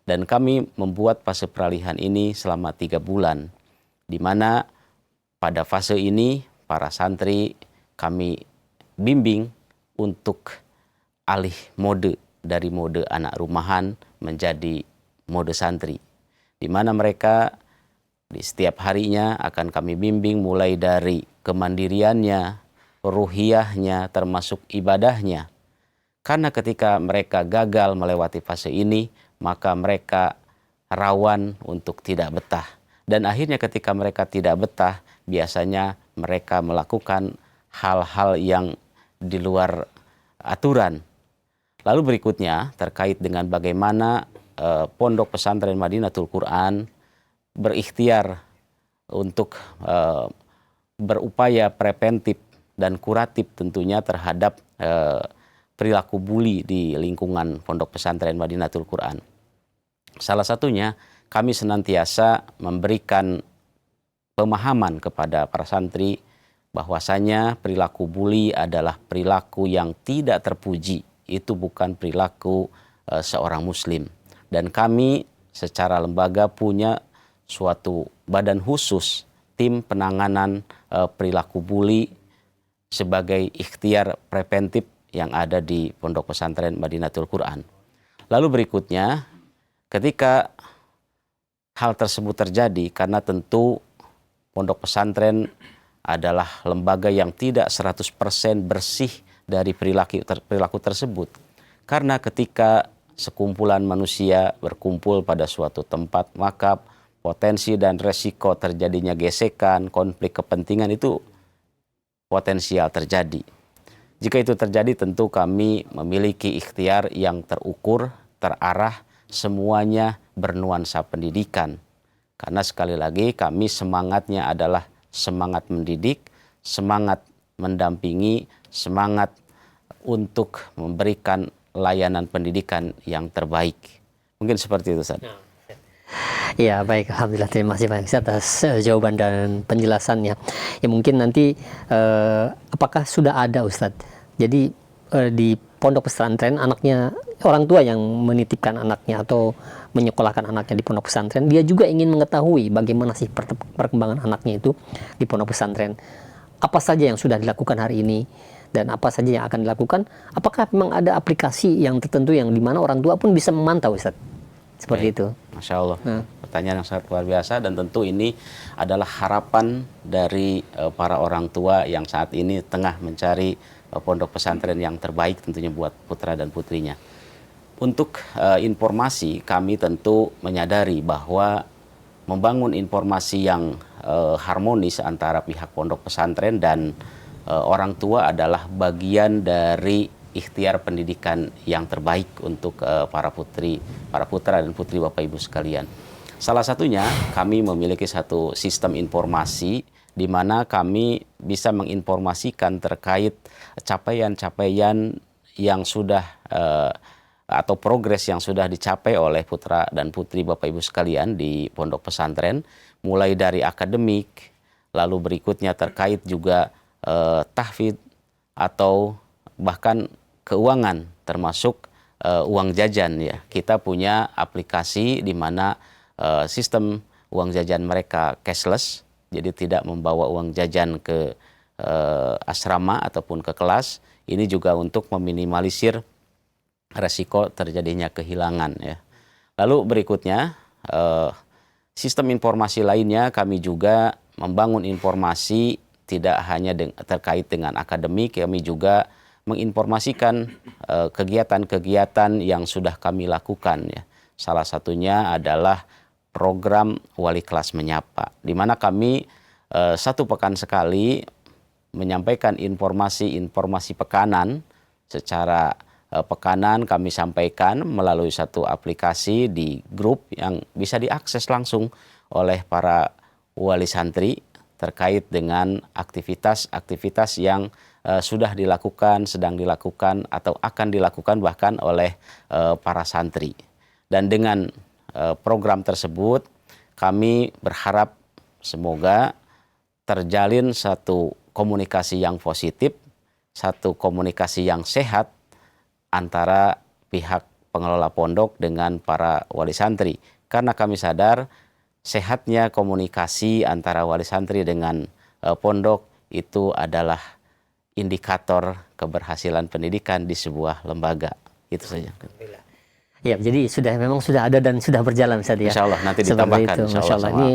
Dan kami membuat fase peralihan ini selama 3 bulan, di mana pada fase ini para santri kami bimbing untuk alih mode dari mode anak rumahan menjadi mode santri, di mana mereka di setiap harinya akan kami bimbing mulai dari kemandiriannya, ruhiyahnya, termasuk ibadahnya. Karena ketika mereka gagal melewati fase ini, maka mereka rawan untuk tidak betah. Dan akhirnya ketika mereka tidak betah, biasanya mereka melakukan hal-hal yang di luar aturan. Lalu berikutnya terkait dengan bagaimana Pondok Pesantren Madinatul Quran berikhtiar untuk berupaya preventif dan kuratif tentunya terhadap perilaku bully di lingkungan Pondok Pesantren Madinatul Quran. Salah satunya kami senantiasa memberikan pemahaman kepada para santri bahwasanya perilaku bully adalah perilaku yang tidak terpuji. Itu bukan perilaku seorang muslim. Dan kami secara lembaga punya suatu badan khusus, tim penanganan perilaku bully sebagai ikhtiar preventif yang ada di Pondok Pesantren Madinatul Quran. Lalu berikutnya, ketika hal tersebut terjadi, karena tentu Pondok Pesantren adalah lembaga yang tidak 100% bersih dari perilaku tersebut. Karena ketika sekumpulan manusia berkumpul pada suatu tempat, maka potensi dan resiko terjadinya gesekan, konflik kepentingan itu potensial terjadi. Jika itu terjadi, tentu kami memiliki ikhtiar yang terukur, terarah, semuanya bernuansa pendidikan. Karena sekali lagi kami semangatnya adalah semangat mendidik, semangat mendampingi, semangat untuk memberikan layanan pendidikan yang terbaik. Mungkin seperti itu, Ustaz. Ya, baik. Alhamdulillah, terima kasih banyak Ustaz atas jawaban dan penjelasannya. Ya, mungkin nanti apakah sudah ada Ustadz? Jadi di pondok pesantren anaknya, orang tua yang menitipkan anaknya atau menyekolahkan anaknya di pondok pesantren, dia juga ingin mengetahui bagaimana sih perkembangan anaknya itu di pondok pesantren. Apa saja yang sudah dilakukan hari ini dan apa saja yang akan dilakukan? Apakah memang ada aplikasi yang tertentu yang dimana orang tua pun bisa memantau Ustadz? Seperti itu. Masya Allah. Pertanyaan yang sangat luar biasa, dan tentu ini adalah harapan dari para orang tua yang saat ini tengah mencari pondok pesantren yang terbaik tentunya buat putra dan putrinya. Untuk informasi, kami tentu menyadari bahwa membangun informasi yang harmonis antara pihak pondok pesantren dan orang tua adalah bagian dari ikhtiar pendidikan yang terbaik untuk para putra dan putri Bapak Ibu sekalian. Salah satunya kami memiliki satu sistem informasi di mana kami bisa menginformasikan terkait capaian-capaian yang sudah atau progres yang sudah dicapai oleh putra dan putri Bapak Ibu sekalian di pondok pesantren, mulai dari akademik, lalu berikutnya terkait juga tahfidz atau bahkan keuangan, termasuk uang jajan ya. Kita punya aplikasi di mana sistem uang jajan mereka cashless, jadi tidak membawa uang jajan ke asrama ataupun ke kelas. Ini juga untuk meminimalisir resiko terjadinya kehilangan ya. Lalu berikutnya sistem informasi lainnya, kami juga membangun informasi tidak hanya terkait dengan akademik, kami juga menginformasikan kegiatan-kegiatan yang sudah kami lakukan ya. Salah satunya adalah program Wali Kelas Menyapa, di mana kami satu pekan sekali menyampaikan informasi pekanan. Secara pekanan kami sampaikan melalui satu aplikasi di grup yang bisa diakses langsung oleh para wali santri terkait dengan aktivitas-aktivitas yang sudah dilakukan, sedang dilakukan, atau akan dilakukan bahkan oleh para santri. Dan dengan program tersebut kami berharap semoga terjalin satu komunikasi yang positif, satu komunikasi yang sehat antara pihak pengelola pondok dengan para wali santri. Karena kami sadar sehatnya komunikasi antara wali santri dengan pondok itu adalah indikator keberhasilan pendidikan di sebuah lembaga. Itu saja. Ya, jadi memang sudah ada dan sudah berjalan Ustaz ya. Insya Allah nanti ditambahkan. Insya Allah. Ini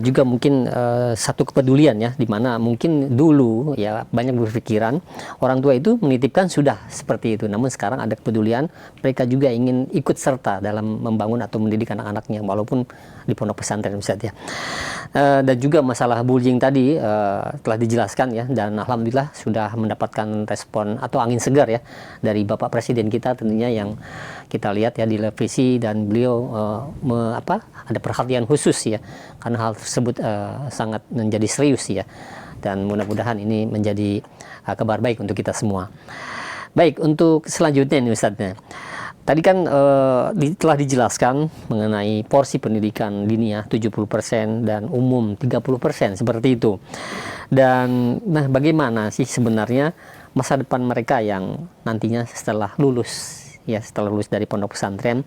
juga mungkin satu kepedulian ya, di mana mungkin dulu ya banyak berpikiran orang tua itu menitipkan sudah seperti itu. Namun sekarang ada kepedulian, mereka juga ingin ikut serta dalam membangun atau mendidik anak-anaknya walaupun di pondok pesantren Ustaz ya. Dan juga masalah bullying tadi telah dijelaskan ya, dan alhamdulillah sudah mendapatkan respon atau angin segar ya dari Bapak Presiden kita tentunya, yang kita lihat ya di televisi, dan beliau ada perhatian khusus ya karena hal tersebut sangat menjadi serius ya, dan mudah-mudahan ini menjadi kabar baik untuk kita semua. Baik, untuk selanjutnya nih Ustadznya, tadi kan telah dijelaskan mengenai porsi pendidikan diniyah 70% dan umum 30% seperti itu. Dan nah, bagaimana sih sebenarnya masa depan mereka yang nantinya setelah lulus dari pondok pesantren,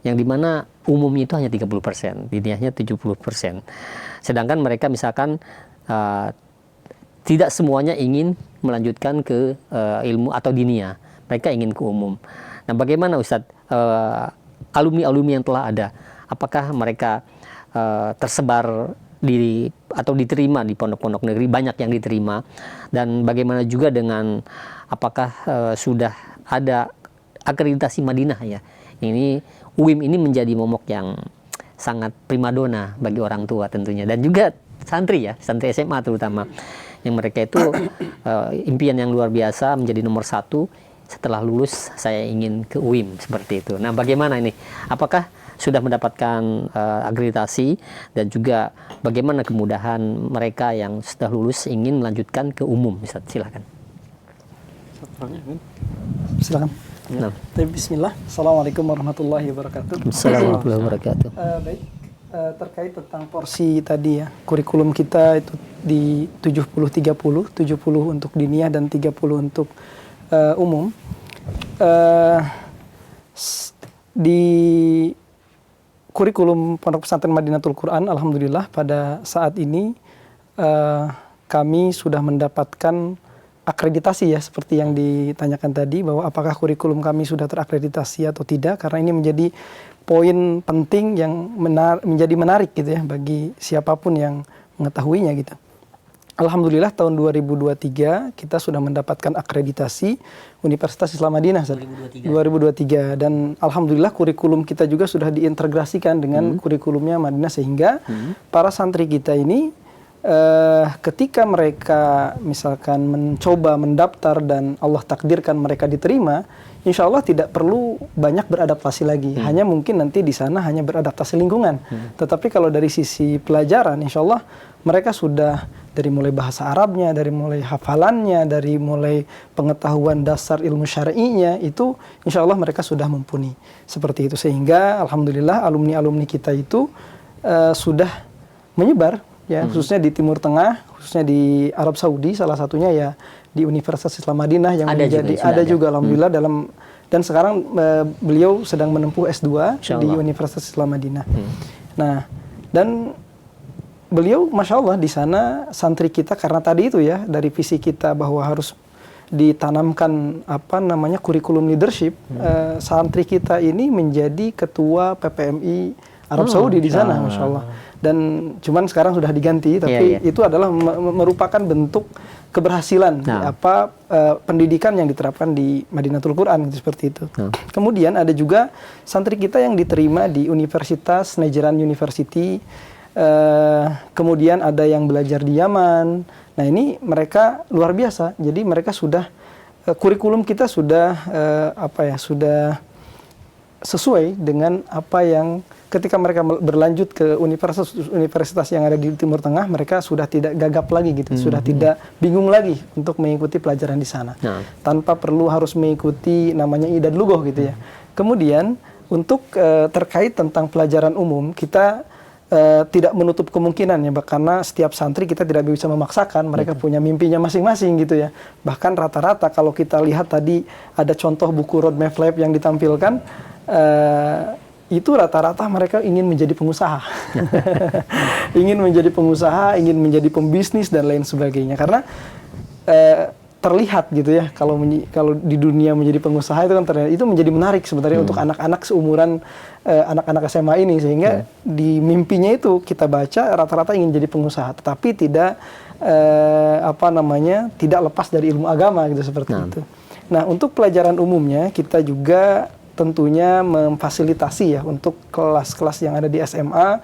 yang dimana umumnya itu hanya 30%, diniyahnya 70%. Sedangkan mereka misalkan tidak semuanya ingin melanjutkan ke ilmu atau diniyah, mereka ingin ke umum. Nah, bagaimana Ustadz alumni-alumni yang telah ada, apakah mereka tersebar atau diterima di pondok-pondok negeri, banyak yang diterima, dan bagaimana juga dengan apakah sudah ada akreditasi Madinah ya. Ini UIM ini menjadi momok yang sangat primadona bagi orang tua tentunya, dan juga santri SMA terutama, yang mereka itu impian yang luar biasa menjadi nomor satu. Setelah lulus saya ingin ke UIM seperti itu. Nah, bagaimana ini? Apakah sudah mendapatkan akreditasi, dan juga bagaimana kemudahan mereka yang sudah lulus ingin melanjutkan ke umum? Silakan. Silakan. Nah. Bismillah. Assalamualaikum warahmatullahi wabarakatuh. Assalamualaikum warahmatullahi wabarakatuh. Baik. terkait tentang porsi tadi ya, kurikulum kita itu di 70-30, 70 untuk diniyah dan 30 untuk umum. Di kurikulum Pondok Pesantren Madinatul Quran, alhamdulillah pada saat ini kami sudah mendapatkan akreditasi ya, seperti yang ditanyakan tadi, bahwa apakah kurikulum kami sudah terakreditasi atau tidak, karena ini menjadi poin penting yang menjadi menarik gitu ya bagi siapapun yang mengetahuinya gitu. Alhamdulillah tahun 2023 kita sudah mendapatkan akreditasi Universitas Islam Madinah 2023, dan alhamdulillah kurikulum kita juga sudah diintegrasikan dengan kurikulumnya Madinah, sehingga para santri kita ini ketika mereka misalkan mencoba mendaftar dan Allah takdirkan mereka diterima, insya Allah tidak perlu banyak beradaptasi lagi. Hanya mungkin nanti di sana hanya beradaptasi lingkungan. Tetapi kalau dari sisi pelajaran, insya Allah mereka sudah dari mulai bahasa Arabnya, dari mulai hafalannya, dari mulai pengetahuan dasar ilmu syar'inya, itu insya Allah mereka sudah mumpuni. Seperti itu, sehingga alhamdulillah alumni-alumni kita itu sudah menyebar, ya, khususnya di Timur Tengah, khususnya di Arab Saudi, salah satunya ya di Universitas Islam Madinah yang ada juga alhamdulillah dalam, dan sekarang beliau sedang menempuh S2 di Universitas Islam Madinah. Nah, dan beliau Masya Allah di sana santri kita, karena tadi itu ya dari visi kita bahwa harus ditanamkan kurikulum leadership, santri kita ini menjadi ketua PPMI Arab Saudi di sana, Masya Allah. Dan cuman sekarang sudah diganti, tapi itu adalah merupakan bentuk keberhasilan pendidikan yang diterapkan di Madinatul Quran, seperti itu. Kemudian ada juga santri kita yang diterima di Universitas Najran University, kemudian ada yang belajar di Yaman. Nah ini mereka luar biasa, jadi mereka sudah kurikulum kita sudah sudah sesuai dengan apa yang ketika mereka berlanjut ke universitas yang ada di Timur Tengah, mereka sudah tidak gagap lagi gitu, sudah tidak bingung lagi untuk mengikuti pelajaran di sana, tanpa perlu harus mengikuti namanya idad lughah gitu ya. Kemudian untuk terkait tentang pelajaran umum, kita tidak menutup kemungkinan ya, karena setiap santri kita tidak bisa memaksakan, mereka punya mimpinya masing-masing gitu ya. Bahkan rata-rata kalau kita lihat tadi ada contoh buku roadmap lab yang ditampilkan, itu rata-rata mereka ingin menjadi pengusaha, ingin menjadi pengusaha, ingin menjadi pembisnis dan lain sebagainya. Karena terlihat gitu ya, kalau di dunia menjadi pengusaha itu kan terlihat itu menjadi menarik sebenarnya untuk anak-anak seumuran anak-anak SMA ini, sehingga di mimpinya itu kita baca rata-rata ingin jadi pengusaha, tetapi tidak tidak lepas dari ilmu agama gitu, seperti itu. Nah, untuk pelajaran umumnya kita juga tentunya memfasilitasi ya untuk kelas-kelas yang ada di SMA,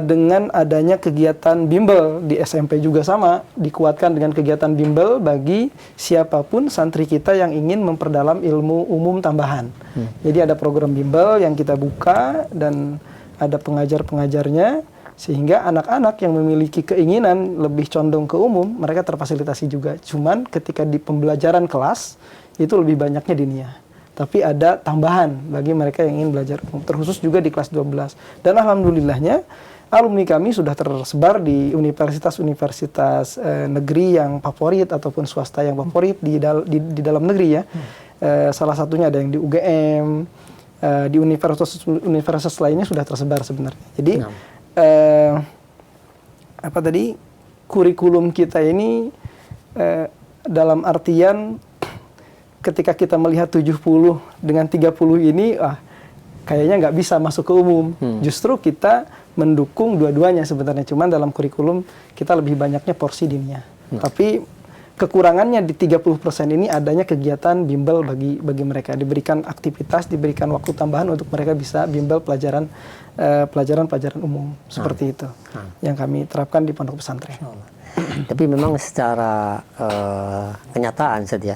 dengan adanya kegiatan bimbel di SMP juga sama, dikuatkan dengan kegiatan bimbel bagi siapapun santri kita yang ingin memperdalam ilmu umum tambahan. Jadi ada program bimbel yang kita buka dan ada pengajar-pengajarnya, sehingga anak-anak yang memiliki keinginan lebih condong ke umum, mereka terfasilitasi juga. Cuman ketika di pembelajaran kelas, itu lebih banyaknya diniyah. Tapi ada tambahan bagi mereka yang ingin belajar umum, terkhusus juga di kelas 12. Dan alhamdulillahnya alumni kami sudah tersebar di universitas-universitas negeri yang favorit ataupun swasta yang favorit di dalam negeri ya. Salah satunya ada yang di UGM, di universitas lainnya sudah tersebar sebenarnya. Jadi kurikulum kita ini dalam artian ketika kita melihat 70 dengan 30 ini, kayaknya nggak bisa masuk ke umum. Justru kita mendukung dua-duanya sebenarnya. Cuman dalam kurikulum kita lebih banyaknya porsi diniyah. Tapi kekurangannya di 30% ini adanya kegiatan bimbel bagi mereka. Diberikan aktivitas, diberikan waktu tambahan untuk mereka bisa bimbel pelajaran-pelajaran umum. Seperti itu yang kami terapkan di pondok pesantren. Tapi memang secara kenyataan saja,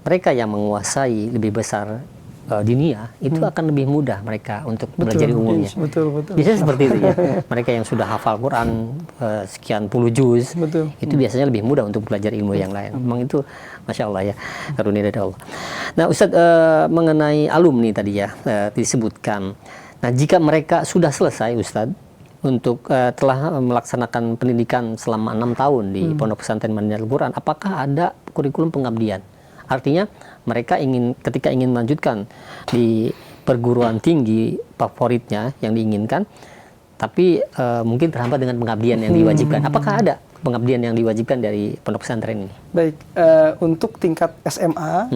mereka yang menguasai lebih besar diniyah itu akan lebih mudah mereka untuk belajar umumnya. Betul. Biasanya seperti itu ya. Mereka yang sudah hafal Quran sekian puluh juz, itu biasanya lebih mudah untuk belajar ilmu yang lain. Memang itu Masya Allah ya, karunia dari Allah. Nah Ustadz, mengenai alumni tadi ya disebutkan. Nah jika mereka sudah selesai Ustadz telah melaksanakan pendidikan selama 6 tahun di Pondok Pesantren Madinatul Quran, apakah ada kurikulum pengabdian? Artinya mereka ketika ingin melanjutkan di perguruan tinggi favoritnya yang diinginkan, tapi mungkin terhambat dengan pengabdian yang diwajibkan. Apakah ada pengabdian yang diwajibkan dari pondok pesantren ini? Baik, untuk tingkat SMA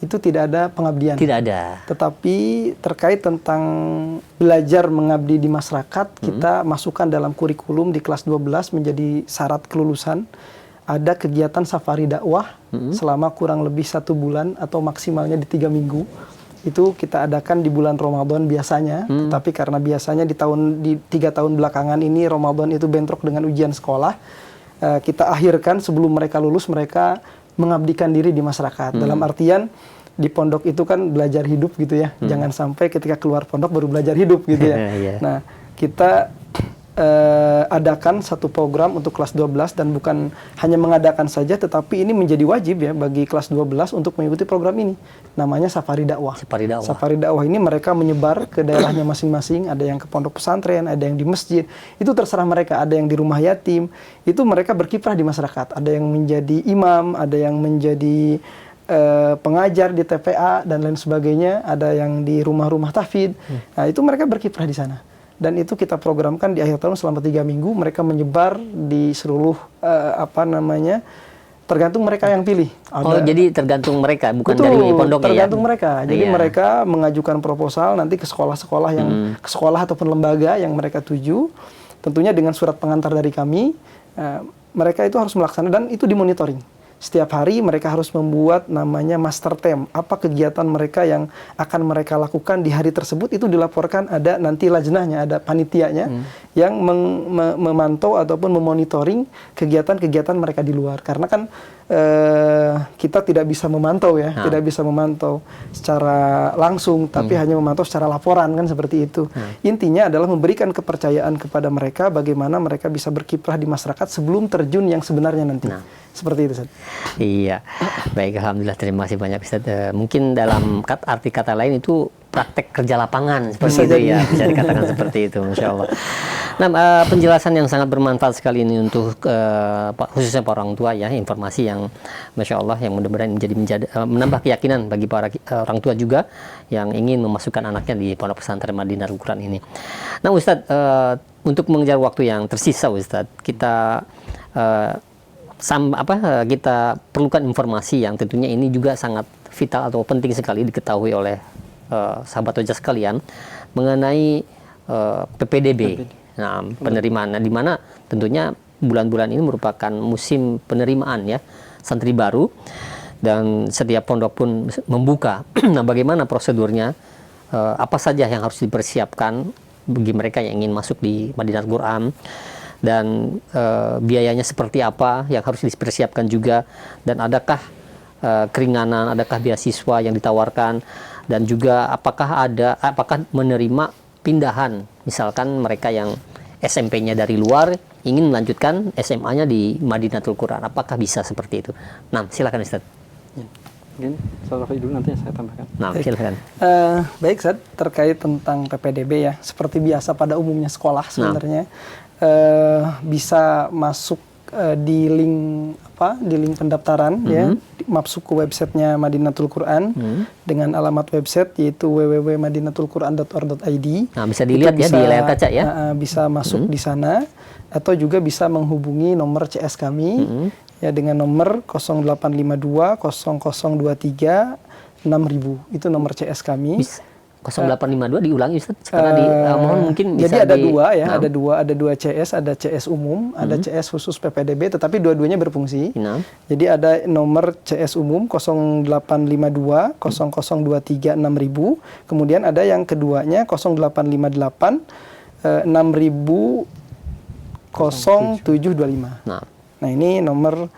itu tidak ada pengabdian. Tidak ada. Tetapi terkait tentang belajar mengabdi di masyarakat, kita masukkan dalam kurikulum di kelas 12 menjadi syarat kelulusan. Ada kegiatan safari dakwah selama kurang lebih 1 bulan atau maksimalnya di 3 minggu. Itu kita adakan di bulan Ramadan biasanya, tapi karena biasanya di 3 tahun belakangan ini Ramadan itu bentrok dengan ujian sekolah, kita akhirkan sebelum mereka lulus, mereka mengabdikan diri di masyarakat. Dalam artian di pondok itu kan belajar hidup gitu ya. Jangan sampai ketika keluar pondok baru belajar hidup gitu ya. Nah, kita adakan satu program untuk kelas 12 dan bukan hanya mengadakan saja, tetapi ini menjadi wajib ya bagi kelas 12 untuk mengikuti program ini. Namanya Safari Dakwah. Safari Dakwah ini mereka menyebar ke daerahnya masing-masing, ada yang ke pondok pesantren, ada yang di masjid. Itu terserah mereka, ada yang di rumah yatim. Itu mereka berkiprah di masyarakat. Ada yang menjadi imam, ada yang menjadi pengajar di TPA dan lain sebagainya, ada yang di rumah-rumah tahfidz. Nah, itu mereka berkiprah di sana. Dan itu kita programkan di akhir tahun selama 3 minggu, mereka menyebar di seluruh tergantung mereka yang pilih. Jadi tergantung mereka, bukan dari pondoknya ya? Tergantung mereka. Jadi mereka mengajukan proposal nanti ke sekolah-sekolah ke sekolah ataupun lembaga yang mereka tuju, tentunya dengan surat pengantar dari kami. Mereka itu harus melaksanakan dan itu dimonitoring. Setiap hari mereka harus membuat namanya master term. Apa kegiatan mereka yang akan mereka lakukan di hari tersebut, itu dilaporkan, ada nanti lajnahnya, ada panitianya yang memantau ataupun memonitoring kegiatan-kegiatan mereka di luar. Karena kan kita tidak bisa memantau ya, tidak bisa memantau secara langsung, tapi hanya memantau secara laporan kan seperti itu. Intinya adalah memberikan kepercayaan kepada mereka bagaimana mereka bisa berkiprah di masyarakat sebelum terjun yang sebenarnya nanti. Seperti itu, Ustaz. Iya, baik, alhamdulillah, terima kasih banyak, Ustaz. Mungkin dalam arti kata lain itu praktek kerja lapangan seperti itu ya, bisa dikatakan seperti itu, Masya Allah. Nah, penjelasan yang sangat bermanfaat sekali ini untuk khususnya para orang tua ya, informasi yang Masya Allah yang mudah-mudahan menambah keyakinan bagi para orang tua juga yang ingin memasukkan anaknya di pondok pesantren Madinatul Quran ini. Nah, Ustaz, untuk mengejar waktu yang tersisa, Ustaz, kita kita perlukan informasi yang tentunya ini juga sangat vital atau penting sekali diketahui oleh sahabat wajah sekalian mengenai PPDB. Nah, penerimaan, di mana tentunya bulan-bulan ini merupakan musim penerimaan ya santri baru, dan setiap pondok pun membuka. Nah, bagaimana prosedurnya? Apa saja yang harus dipersiapkan bagi mereka yang ingin masuk di Madinatul Quran? Dan biayanya seperti apa yang harus dipersiapkan juga, dan adakah keringanan, adakah beasiswa yang ditawarkan, dan juga apakah menerima pindahan, misalkan mereka yang SMP-nya dari luar ingin melanjutkan SMA-nya di Madinatul Quran, apakah bisa seperti itu? Nah, silakan Ustaz. Mungkin Ustaz Rafi dulu, nanti saya tambahkan. Nah, silakan. Baik, Ustaz, terkait tentang PPDB ya, seperti biasa pada umumnya sekolah sebenarnya. Bisa masuk di link pendaftaran ya, masuk ke websitenya Madinatul Quran dengan alamat website yaitu www.madinatulquran.org.id. Nah, bisa dilihat ya di layar kaca ya. Bisa masuk di sana, atau juga bisa menghubungi nomor CS kami ya dengan nomor 0852 0023 6000. Itu nomor CS kami. 0852 diulangi Ustaz, karena mohon mungkin bisa. Jadi ada dua ya, ada dua CS, ada CS umum, ada CS khusus PPDB, tetapi dua-duanya berfungsi. Jadi ada nomor CS umum 0852 0023 6000, kemudian ada yang keduanya 0858 6000 0725. Nah, ini nomor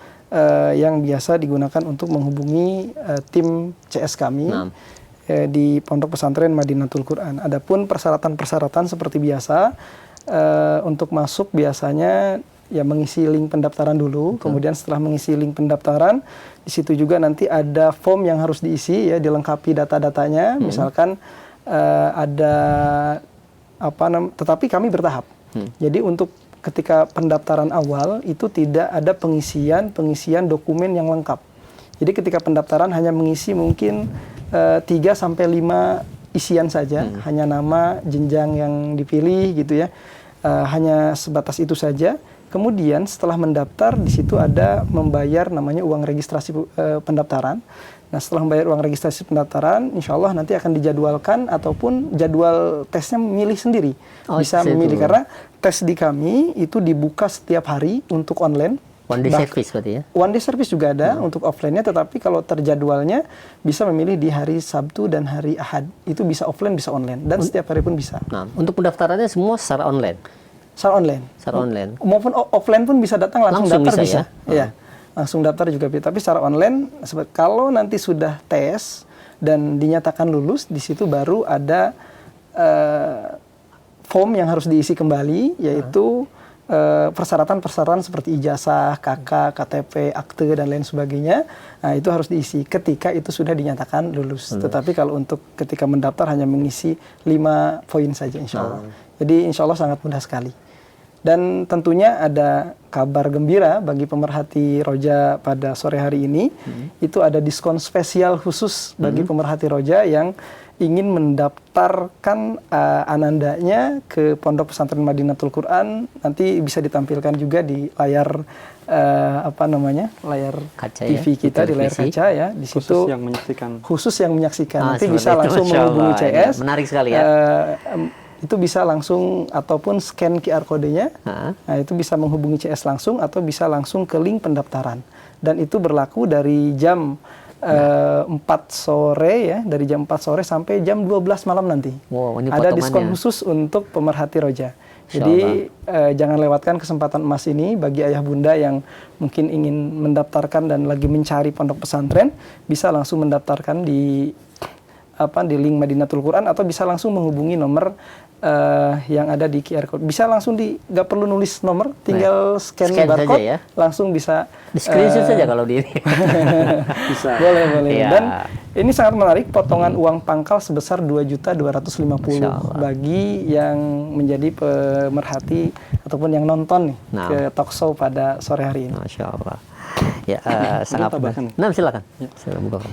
yang biasa digunakan untuk menghubungi tim CS kami. Di Pondok Pesantren Madinatul Quran. Adapun persyaratan-persyaratan seperti biasa, untuk masuk biasanya ya mengisi link pendaftaran dulu. Kemudian setelah mengisi link pendaftaran, di situ juga nanti ada form yang harus diisi ya, dilengkapi data-datanya. Misalkan ada tetapi kami bertahap. Jadi untuk ketika pendaftaran awal itu tidak ada pengisian dokumen yang lengkap. Jadi ketika pendaftaran hanya mengisi mungkin 3 sampai 5 isian saja, hanya nama, jenjang yang dipilih gitu ya. Hanya sebatas itu saja. Kemudian setelah mendaftar di situ ada membayar namanya uang registrasi pendaftaran. Nah, setelah membayar uang registrasi pendaftaran, insya Allah nanti akan dijadwalkan ataupun jadwal tesnya memilih sendiri. Bisa memilih karena tes di kami itu dibuka setiap hari untuk online. One day service berarti ya? One day service juga ada untuk offline-nya, tetapi kalau terjadwalnya bisa memilih di hari Sabtu dan hari Ahad. Itu bisa offline, bisa online, dan setiap hari pun bisa. Nah, untuk pendaftarannya semua secara online? Secara online. Secara online. Maupun offline pun bisa datang langsung daftar bisa. Ya? Iya, langsung daftar juga bisa. Tapi secara online, kalau nanti sudah tes dan dinyatakan lulus, di situ baru ada form yang harus diisi kembali, yaitu persyaratan-persyaratan seperti ijazah, KK, KTP, akte, dan lain sebagainya. Nah, itu harus diisi ketika itu sudah dinyatakan lulus. Tetapi kalau untuk ketika mendaftar hanya mengisi 5 poin saja insya Allah. Jadi insya Allah sangat mudah sekali. Dan tentunya ada kabar gembira bagi pemerhati Roja pada sore hari ini. Itu ada diskon spesial khusus bagi pemerhati Roja yang ingin mendaftarkan anandanya ke Pondok Pesantren Madinatul Quran. Nanti bisa ditampilkan juga di layar layar kaca TV ya? kita, di layar kaca ya. Di situ khusus yang menyaksikan. Nanti bisa langsung menghubungi CS. Menarik sekali ya. Itu bisa langsung ataupun scan QR kodenya. Nah, itu bisa menghubungi CS langsung atau bisa langsung ke link pendaftaran. Dan itu berlaku dari jam 4 sore ya, dari jam 4 sore sampai jam 12 malam nanti. Wow, ini ada diskon khusus untuk pemerhati Roja. Jadi jangan lewatkan kesempatan emas ini bagi ayah bunda yang mungkin ingin mendaftarkan dan lagi mencari pondok pesantren, bisa langsung mendaftarkan di link Madinatul Quran atau bisa langsung menghubungi nomor yang ada di QR code. Bisa langsung nggak perlu nulis nomor, tinggal scan barcode, ya? Langsung bisa di screenshot saja kalau di ini. Bisa. Boleh. Ya. Dan ini sangat menarik, potongan uang pangkal sebesar 2.250.000 bagi yang menjadi pemerhati ataupun yang nonton nih ke talkshow pada sore hari ini. Masya Allah. Ya, sangat bagus. Silakan. Ya. Silakan.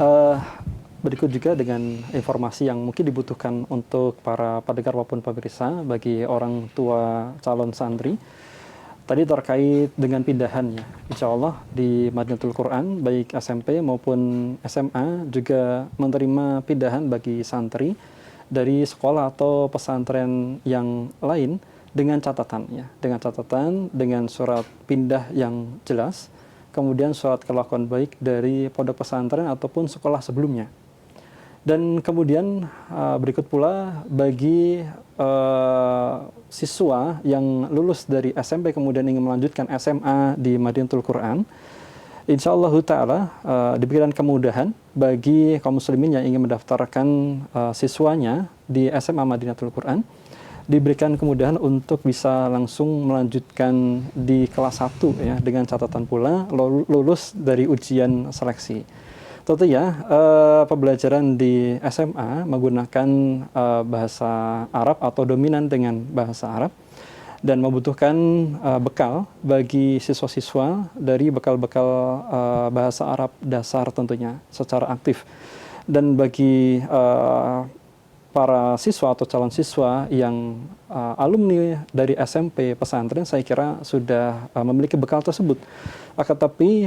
Berikut juga dengan informasi yang mungkin dibutuhkan untuk para pendengar maupun pemirsa bagi orang tua calon santri. Tadi terkait dengan pindahannya, insya Allah di Madinatul Quran, baik SMP maupun SMA juga menerima pindahan bagi santri dari sekolah atau pesantren yang lain dengan catatan, dengan surat pindah yang jelas, kemudian surat kelakuan baik dari pondok pesantren ataupun sekolah sebelumnya. Dan kemudian berikut pula bagi siswa yang lulus dari SMP kemudian ingin melanjutkan SMA di Madinatul Quran, insya Allah ta'ala diberikan kemudahan bagi kaum muslimin yang ingin mendaftarkan siswanya di SMA Madinatul Quran, diberikan kemudahan untuk bisa langsung melanjutkan di kelas 1 ya, dengan catatan pula lulus dari ujian seleksi. Tentu ya, pembelajaran di SMA menggunakan bahasa Arab atau dominan dengan bahasa Arab dan membutuhkan bekal bagi siswa-siswa dari bekal-bekal bahasa Arab dasar tentunya secara aktif. Dan bagi para siswa atau calon siswa yang alumni dari SMP pesantren, saya kira sudah memiliki bekal tersebut. Akan tapi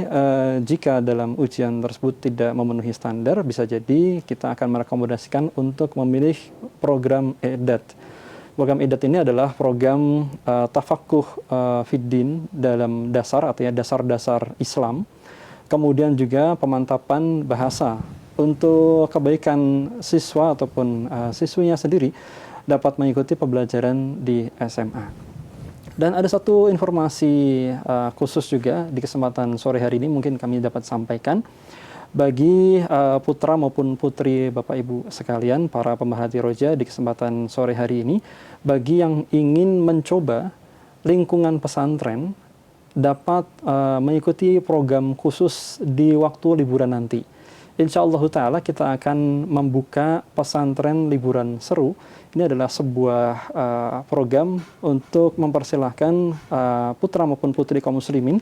jika dalam ujian tersebut tidak memenuhi standar, bisa jadi kita akan merekomendasikan untuk memilih program EDAT. Program EDAT ini adalah program tafakuh fiddin dalam dasar, artinya dasar-dasar Islam. Kemudian juga pemantapan bahasa untuk kebaikan siswa ataupun siswinya sendiri dapat mengikuti pembelajaran di SMA. Dan ada satu informasi khusus juga di kesempatan sore hari ini mungkin kami dapat sampaikan bagi putra maupun putri Bapak Ibu sekalian, para pemerhati Roja di kesempatan sore hari ini, bagi yang ingin mencoba lingkungan pesantren dapat mengikuti program khusus di waktu liburan nanti. Insyaallah ta'ala kita akan membuka pesantren liburan seru. Ini adalah sebuah program untuk mempersilahkan putra maupun putri kaum muslimin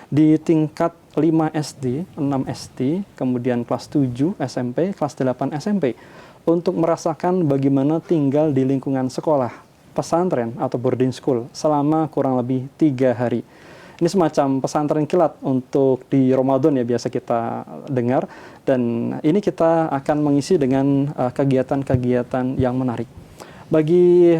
di tingkat 5 SD, 6 SD, kemudian kelas 7 SMP, kelas 8 SMP untuk merasakan bagaimana tinggal di lingkungan sekolah, pesantren atau boarding school selama kurang lebih 3 hari. Ini semacam pesantren kilat untuk di Ramadan ya biasa kita dengar, dan ini kita akan mengisi dengan kegiatan-kegiatan yang menarik. Bagi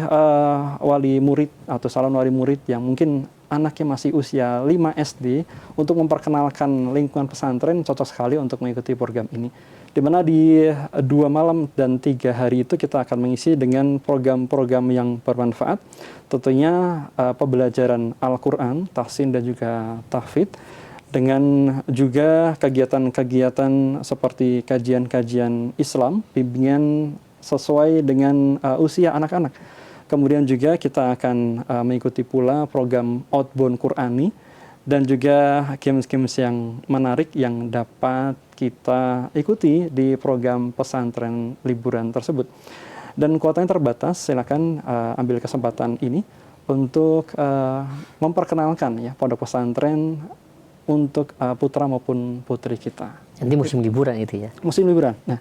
wali murid atau calon wali murid yang mungkin anaknya masih usia 5 SD, untuk memperkenalkan lingkungan pesantren cocok sekali untuk mengikuti program ini. Di mana di 2 malam dan 3 hari itu kita akan mengisi dengan program-program yang bermanfaat. Tentunya pembelajaran Al-Quran, tahsin dan juga tahfidz, dengan juga kegiatan-kegiatan seperti kajian-kajian Islam, bimbingan sesuai dengan usia anak-anak. Kemudian juga kita akan mengikuti pula program outbound Qurani dan juga games-games yang menarik yang dapat kita ikuti di program pesantren liburan tersebut. Dan kuotanya terbatas, silakan ambil kesempatan ini untuk memperkenalkan ya pondok pesantren untuk putra maupun putri kita. Nanti musim liburan itu ya. Musim liburan. Nah,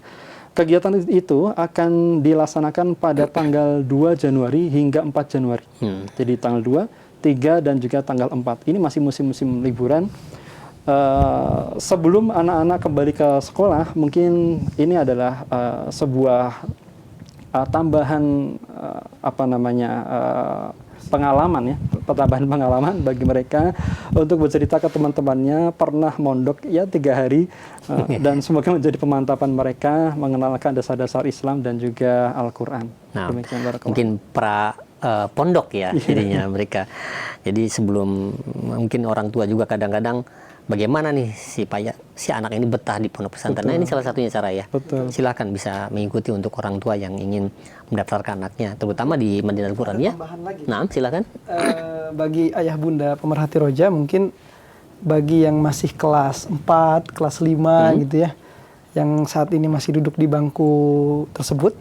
kegiatan itu akan dilaksanakan pada tanggal 2 Januari hingga 4 Januari. Jadi tanggal 2, 3, dan juga tanggal 4. Ini masih musim-musim liburan. Sebelum anak-anak kembali ke sekolah, mungkin ini adalah sebuah tambahan pengalaman ya, tambahan pengalaman bagi mereka untuk bercerita ke teman-temannya pernah mondok ya 3 hari dan semoga menjadi pemantapan mereka mengenalkan dasar-dasar Islam dan juga Al-Quran. Nah, mungkin pondok ya jadinya mereka. Jadi sebelum mungkin orang tua juga kadang-kadang bagaimana nih si anak ini betah di pondok pesantren. Nah, ini salah satunya cara ya. Betul. Silakan bisa mengikuti untuk orang tua yang ingin mendaftarkan anaknya, terutama di Madinatul Quran ya. Nah, silakan. Bagi ayah bunda pemerhati roja, mungkin bagi yang masih kelas 4, kelas 5 gitu ya, yang saat ini masih duduk di bangku tersebut,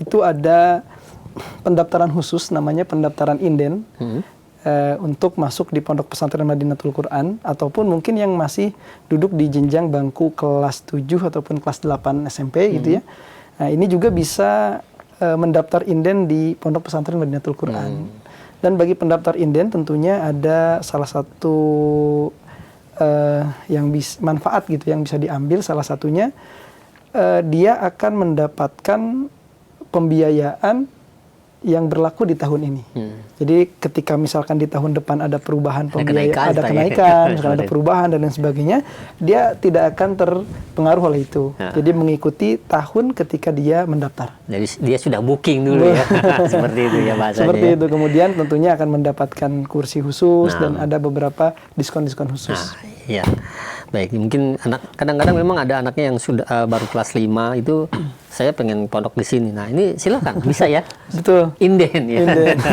itu ada pendaftaran khusus namanya pendaftaran inden. Untuk masuk di pondok pesantren Madinatul Quran, ataupun mungkin yang masih duduk di jenjang bangku kelas 7 ataupun kelas 8 SMP gitu ya. Nah, ini juga bisa mendaftar inden di pondok pesantren Madinatul Quran. Dan bagi pendaftar inden tentunya ada salah satu yang manfaat gitu yang bisa diambil, salah satunya dia akan mendapatkan pembiayaan yang berlaku di tahun ini. Jadi ketika misalkan di tahun depan ada perubahan pembiayaan, ada kenaikan, misalkan ada perubahan dan lain sebagainya, dia tidak akan terpengaruh oleh itu. Jadi mengikuti tahun ketika dia mendaftar. Jadi dia sudah booking dulu ya. Seperti itu ya bahasanya. Seperti itu. Kemudian tentunya akan mendapatkan kursi khusus dan ada beberapa diskon-diskon khusus. Iya. Baik, mungkin kadang-kadang memang ada anaknya yang sudah baru kelas 5 itu saya pengen pondok di sini. Nah, ini silakan bisa ya. Betul. Inden ya.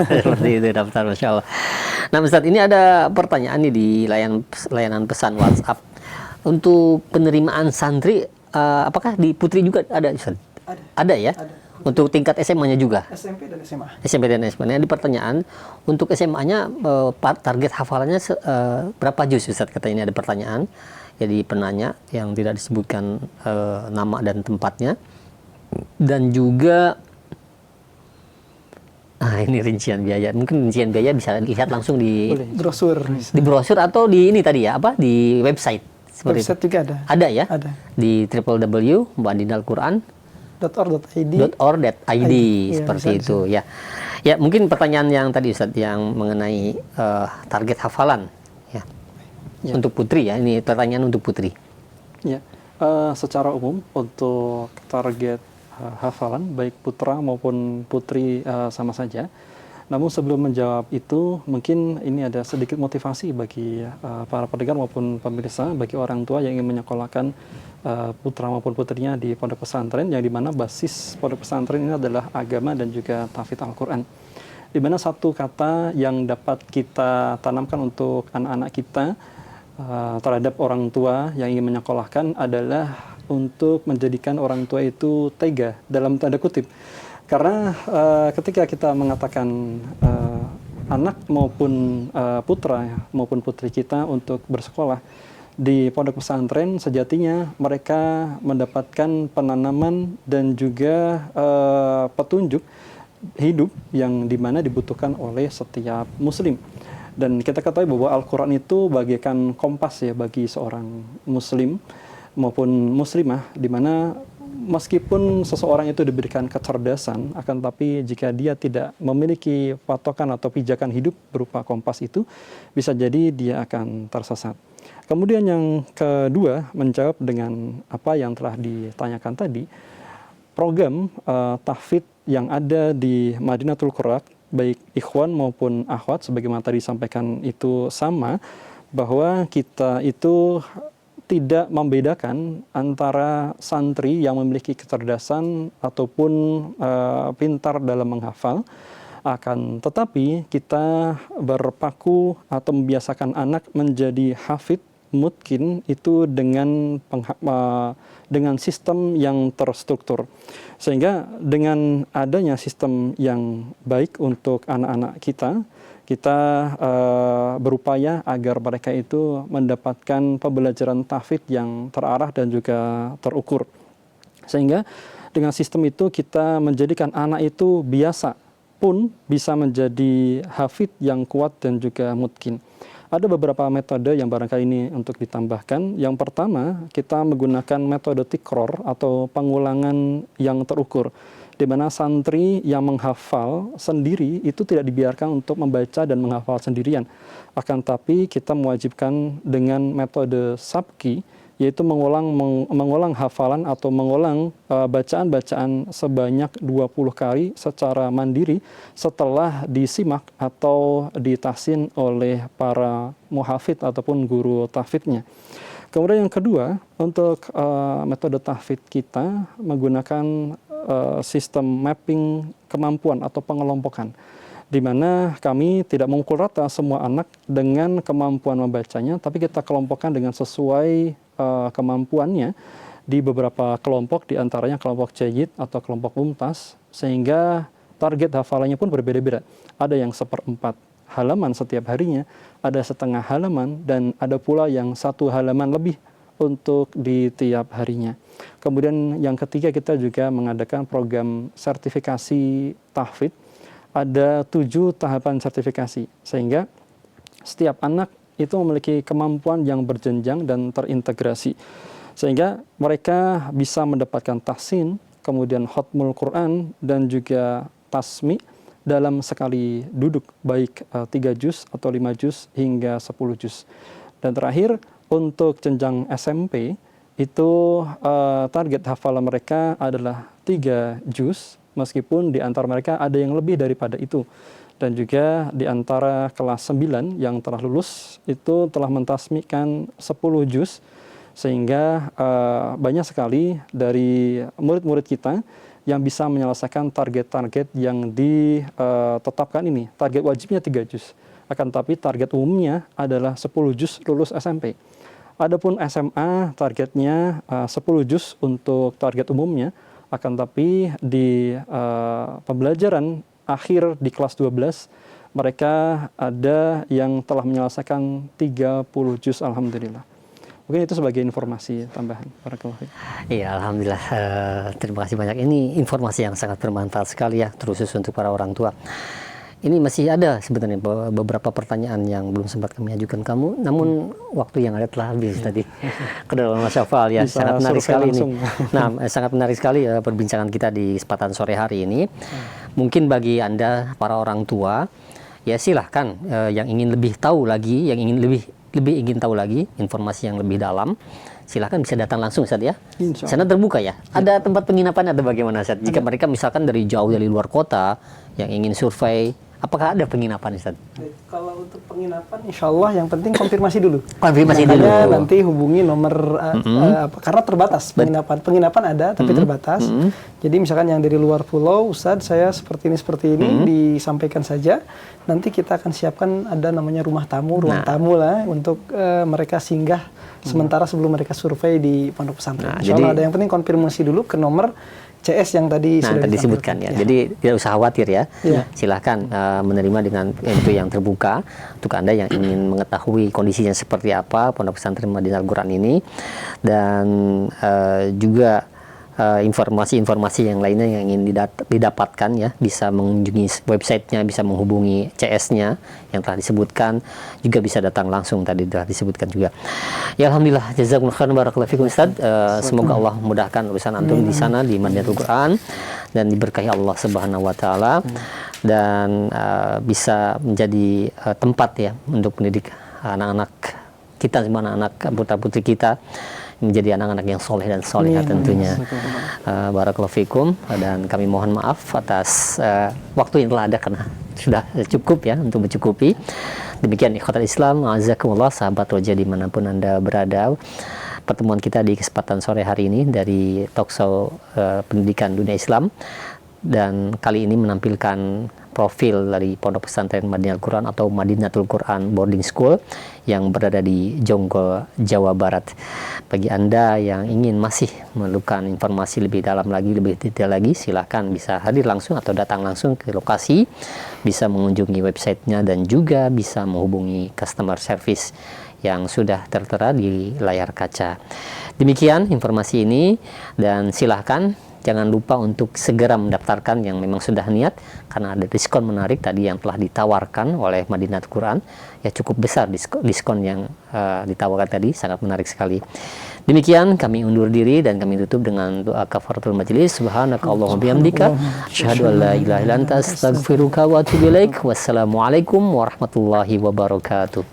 Seperti itu daftar, Masya Allah. Nah, Ustadz, ini ada pertanyaan nih di layanan pesan WhatsApp. Untuk penerimaan santri, apakah di Putri juga ada, Ustadz? Ada ya? Ada. Untuk tingkat SMA-nya juga? SMP dan SMA. SMP dan SMA. Nah, di pertanyaan, untuk SMA-nya target hafalannya berapa juz, Ustadz? Kata ini ada pertanyaan. Jadi penanya yang tidak disebutkan nama dan tempatnya. Dan juga ini rincian biaya. Mungkin rincian biaya bisa lihat langsung di brosur. Di brosur atau di ini tadi ya, di website. Website itu. Juga ada. Ada ya? Ada. Di www.madinalquran.org.id seperti itu ya. Ya, mungkin pertanyaan yang tadi Ustadz yang mengenai target hafalan ya. Untuk putri ya, ini pertanyaan untuk putri. Ya. Secara umum untuk target hafalan baik putra maupun putri sama saja. Namun sebelum menjawab itu, mungkin ini ada sedikit motivasi bagi para pendengar maupun pemirsa, bagi orang tua yang ingin menyekolahkan putra maupun putrinya di pondok pesantren, yang dimana basis pondok pesantren ini adalah agama dan juga tahfidz Al-Quran. Di mana satu kata yang dapat kita tanamkan untuk anak-anak kita terhadap orang tua yang ingin menyekolahkan adalah untuk menjadikan orang tua itu tega dalam tanda kutip. Karena ketika kita mengatakan anak maupun putra maupun putri kita untuk bersekolah di pondok pesantren, sejatinya mereka mendapatkan penanaman dan juga petunjuk hidup yang dimana dibutuhkan oleh setiap muslim. Dan kita ketahui bahwa Al-Quran itu bagaikan kompas ya bagi seorang muslim maupun muslimah, di mana meskipun seseorang itu diberikan kecerdasan, akan tapi jika dia tidak memiliki patokan atau pijakan hidup berupa kompas itu, bisa jadi dia akan tersesat. Kemudian yang kedua, menjawab dengan apa yang telah ditanyakan tadi, program tahfidz yang ada di Madinatul Qura, baik ikhwan maupun akhwat, sebagaimana tadi disampaikan itu sama, bahwa kita itu tidak membedakan antara santri yang memiliki kecerdasan ataupun pintar dalam menghafal. Akan tetapi kita berpaku atau membiasakan anak menjadi hafidz mutkin itu dengan sistem yang terstruktur. Sehingga dengan adanya sistem yang baik untuk anak-anak kita berupaya agar mereka itu mendapatkan pembelajaran tahfidz yang terarah dan juga terukur. Sehingga dengan sistem itu kita menjadikan anak itu biasa pun bisa menjadi hafidz yang kuat dan juga mutkin. Ada beberapa metode yang barangkali ini untuk ditambahkan. Yang pertama, kita menggunakan metode tikror atau pengulangan yang terukur, di mana santri yang menghafal sendiri itu tidak dibiarkan untuk membaca dan menghafal sendirian. Akan tapi kita mewajibkan dengan metode sabki, yaitu mengulang hafalan atau mengulang bacaan-bacaan sebanyak 20 kali secara mandiri setelah disimak atau ditahsin oleh para muhafidz ataupun guru tahfidznya. Kemudian yang kedua, untuk metode tahfidz kita menggunakan sistem mapping kemampuan atau pengelompokan, di mana kami tidak memukul rata semua anak dengan kemampuan membacanya, tapi kita kelompokkan dengan sesuai kemampuannya di beberapa kelompok, di antaranya kelompok jayyid atau kelompok mumtaz, sehingga target hafalannya pun berbeda-beda. Ada yang 1/4 halaman setiap harinya, ada setengah halaman, dan ada pula yang 1 halaman lebih untuk di tiap harinya. Kemudian yang ketiga, kita juga mengadakan program sertifikasi tahfidz. Ada 7 tahapan sertifikasi, sehingga setiap anak itu memiliki kemampuan yang berjenjang dan terintegrasi, sehingga mereka bisa mendapatkan tahsin, kemudian khatmul Quran, dan juga tasmi dalam sekali duduk, baik 3 juz atau 5 juz hingga 10 juz. Dan terakhir, untuk jenjang SMP, itu target hafalan mereka adalah 3 juz, meskipun di antara mereka ada yang lebih daripada itu. Dan juga di antara kelas 9 yang telah lulus itu telah mentasmikan 10 juz, sehingga banyak sekali dari murid-murid kita yang bisa menyelesaikan target-target yang ditetapkan ini. Target wajibnya 3 juz, akan tapi target umumnya adalah 10 juz lulus SMP. Adapun SMA targetnya 10 juz untuk target umumnya, akan tapi di pembelajaran akhir di kelas 12 mereka ada yang telah menyelesaikan 30 juz, alhamdulillah. Mungkin itu sebagai informasi tambahan. Barakallahu. Iya, alhamdulillah. Terima kasih banyak. Ini informasi yang sangat bermanfaat sekali ya, terkhusus untuk para orang tua. Ini masih ada sebenarnya beberapa pertanyaan yang belum sempat kami ajukan kamu, namun waktu yang ada telah habis tadi. Kedua Mas Syafal ya, sangat menarik sekali langsung. Ini. Nah, sangat menarik sekali perbincangan kita di kesempatan sore hari ini. Mungkin bagi Anda para orang tua, ya silahkan yang ingin lebih tahu lagi, yang ingin lebih ingin tahu lagi informasi yang lebih dalam, silahkan bisa datang langsung Ustaz ya. Sana terbuka ya. Ada tempat penginapan atau bagaimana Ustaz? Jika mereka misalkan dari jauh, dari luar kota yang ingin survei Apakah ada penginapan, Ustaz? Kalau untuk penginapan, insya Allah yang penting konfirmasi dulu. Konfirmasi Makanya dulu. nanti hubungi nomor karena terbatas penginapan. Penginapan ada tapi terbatas. Jadi misalkan yang dari luar pulau, Ustadz saya seperti ini disampaikan saja. Nanti kita akan siapkan ada namanya rumah tamu, ruang tamu lah untuk mereka singgah sementara sebelum mereka survei di pondok pesantren. Insya Allah ada yang penting konfirmasi dulu ke nomor CS yang tadi sudah disebutkan ya. Jadi tidak usah khawatir ya. Silahkan menerima dengan pintu yang terbuka untuk Anda yang ingin mengetahui kondisinya seperti apa Pondok Pesantren Madinatul Quran ini, dan juga informasi-informasi yang lainnya yang ingin didapatkan ya, bisa mengunjungi websitenya, bisa menghubungi CS-nya yang telah disebutkan, juga bisa datang langsung tadi telah disebutkan juga. Ya alhamdulillah, jazakumullah khairan barakallahu fikum Ustaz. Semoga Allah mudahkan urusan antum di sana di Madinatul Quran dan diberkahi Allah Subhanahu wa taala, dan bisa menjadi tempat ya untuk mendidik anak-anak kita, anak-anak putra-putri kita menjadi anak-anak yang soleh dan solehah tentunya. Barakallahu fikum, dan kami mohon maaf atas waktu yang telah ada karena sudah cukup ya untuk mencukupi. Demikian ikhwatal Islam, azakumullah sahabat Roja dimanapun Anda berada. Pertemuan kita di kesempatan sore hari ini dari Talkshow Pendidikan Dunia Islam, dan kali ini menampilkan profil dari Pondok Pesantren Madinatul Quran atau Madinatul Quran Boarding School yang berada di Jonggol, Jawa Barat. Bagi Anda yang ingin masih memerlukan informasi lebih dalam lagi, lebih detail lagi, silahkan bisa hadir langsung atau datang langsung ke lokasi, bisa mengunjungi websitenya, dan juga bisa menghubungi customer service yang sudah tertera di layar kaca. Demikian informasi ini, dan silahkan jangan lupa untuk segera mendaftarkan yang memang sudah niat, karena ada diskon menarik tadi yang telah ditawarkan oleh Madinatul Quran. Ya cukup besar diskon yang ditawarkan tadi, sangat menarik sekali. Demikian kami undur diri dan kami tutup dengan doa kafaratul majelis. Subhanakallahumma bihamdika asyhadu an la ilaha illa anta astaghfiruka wa atubu ilaik. Wassalamualaikum warahmatullahi wabarakatuh.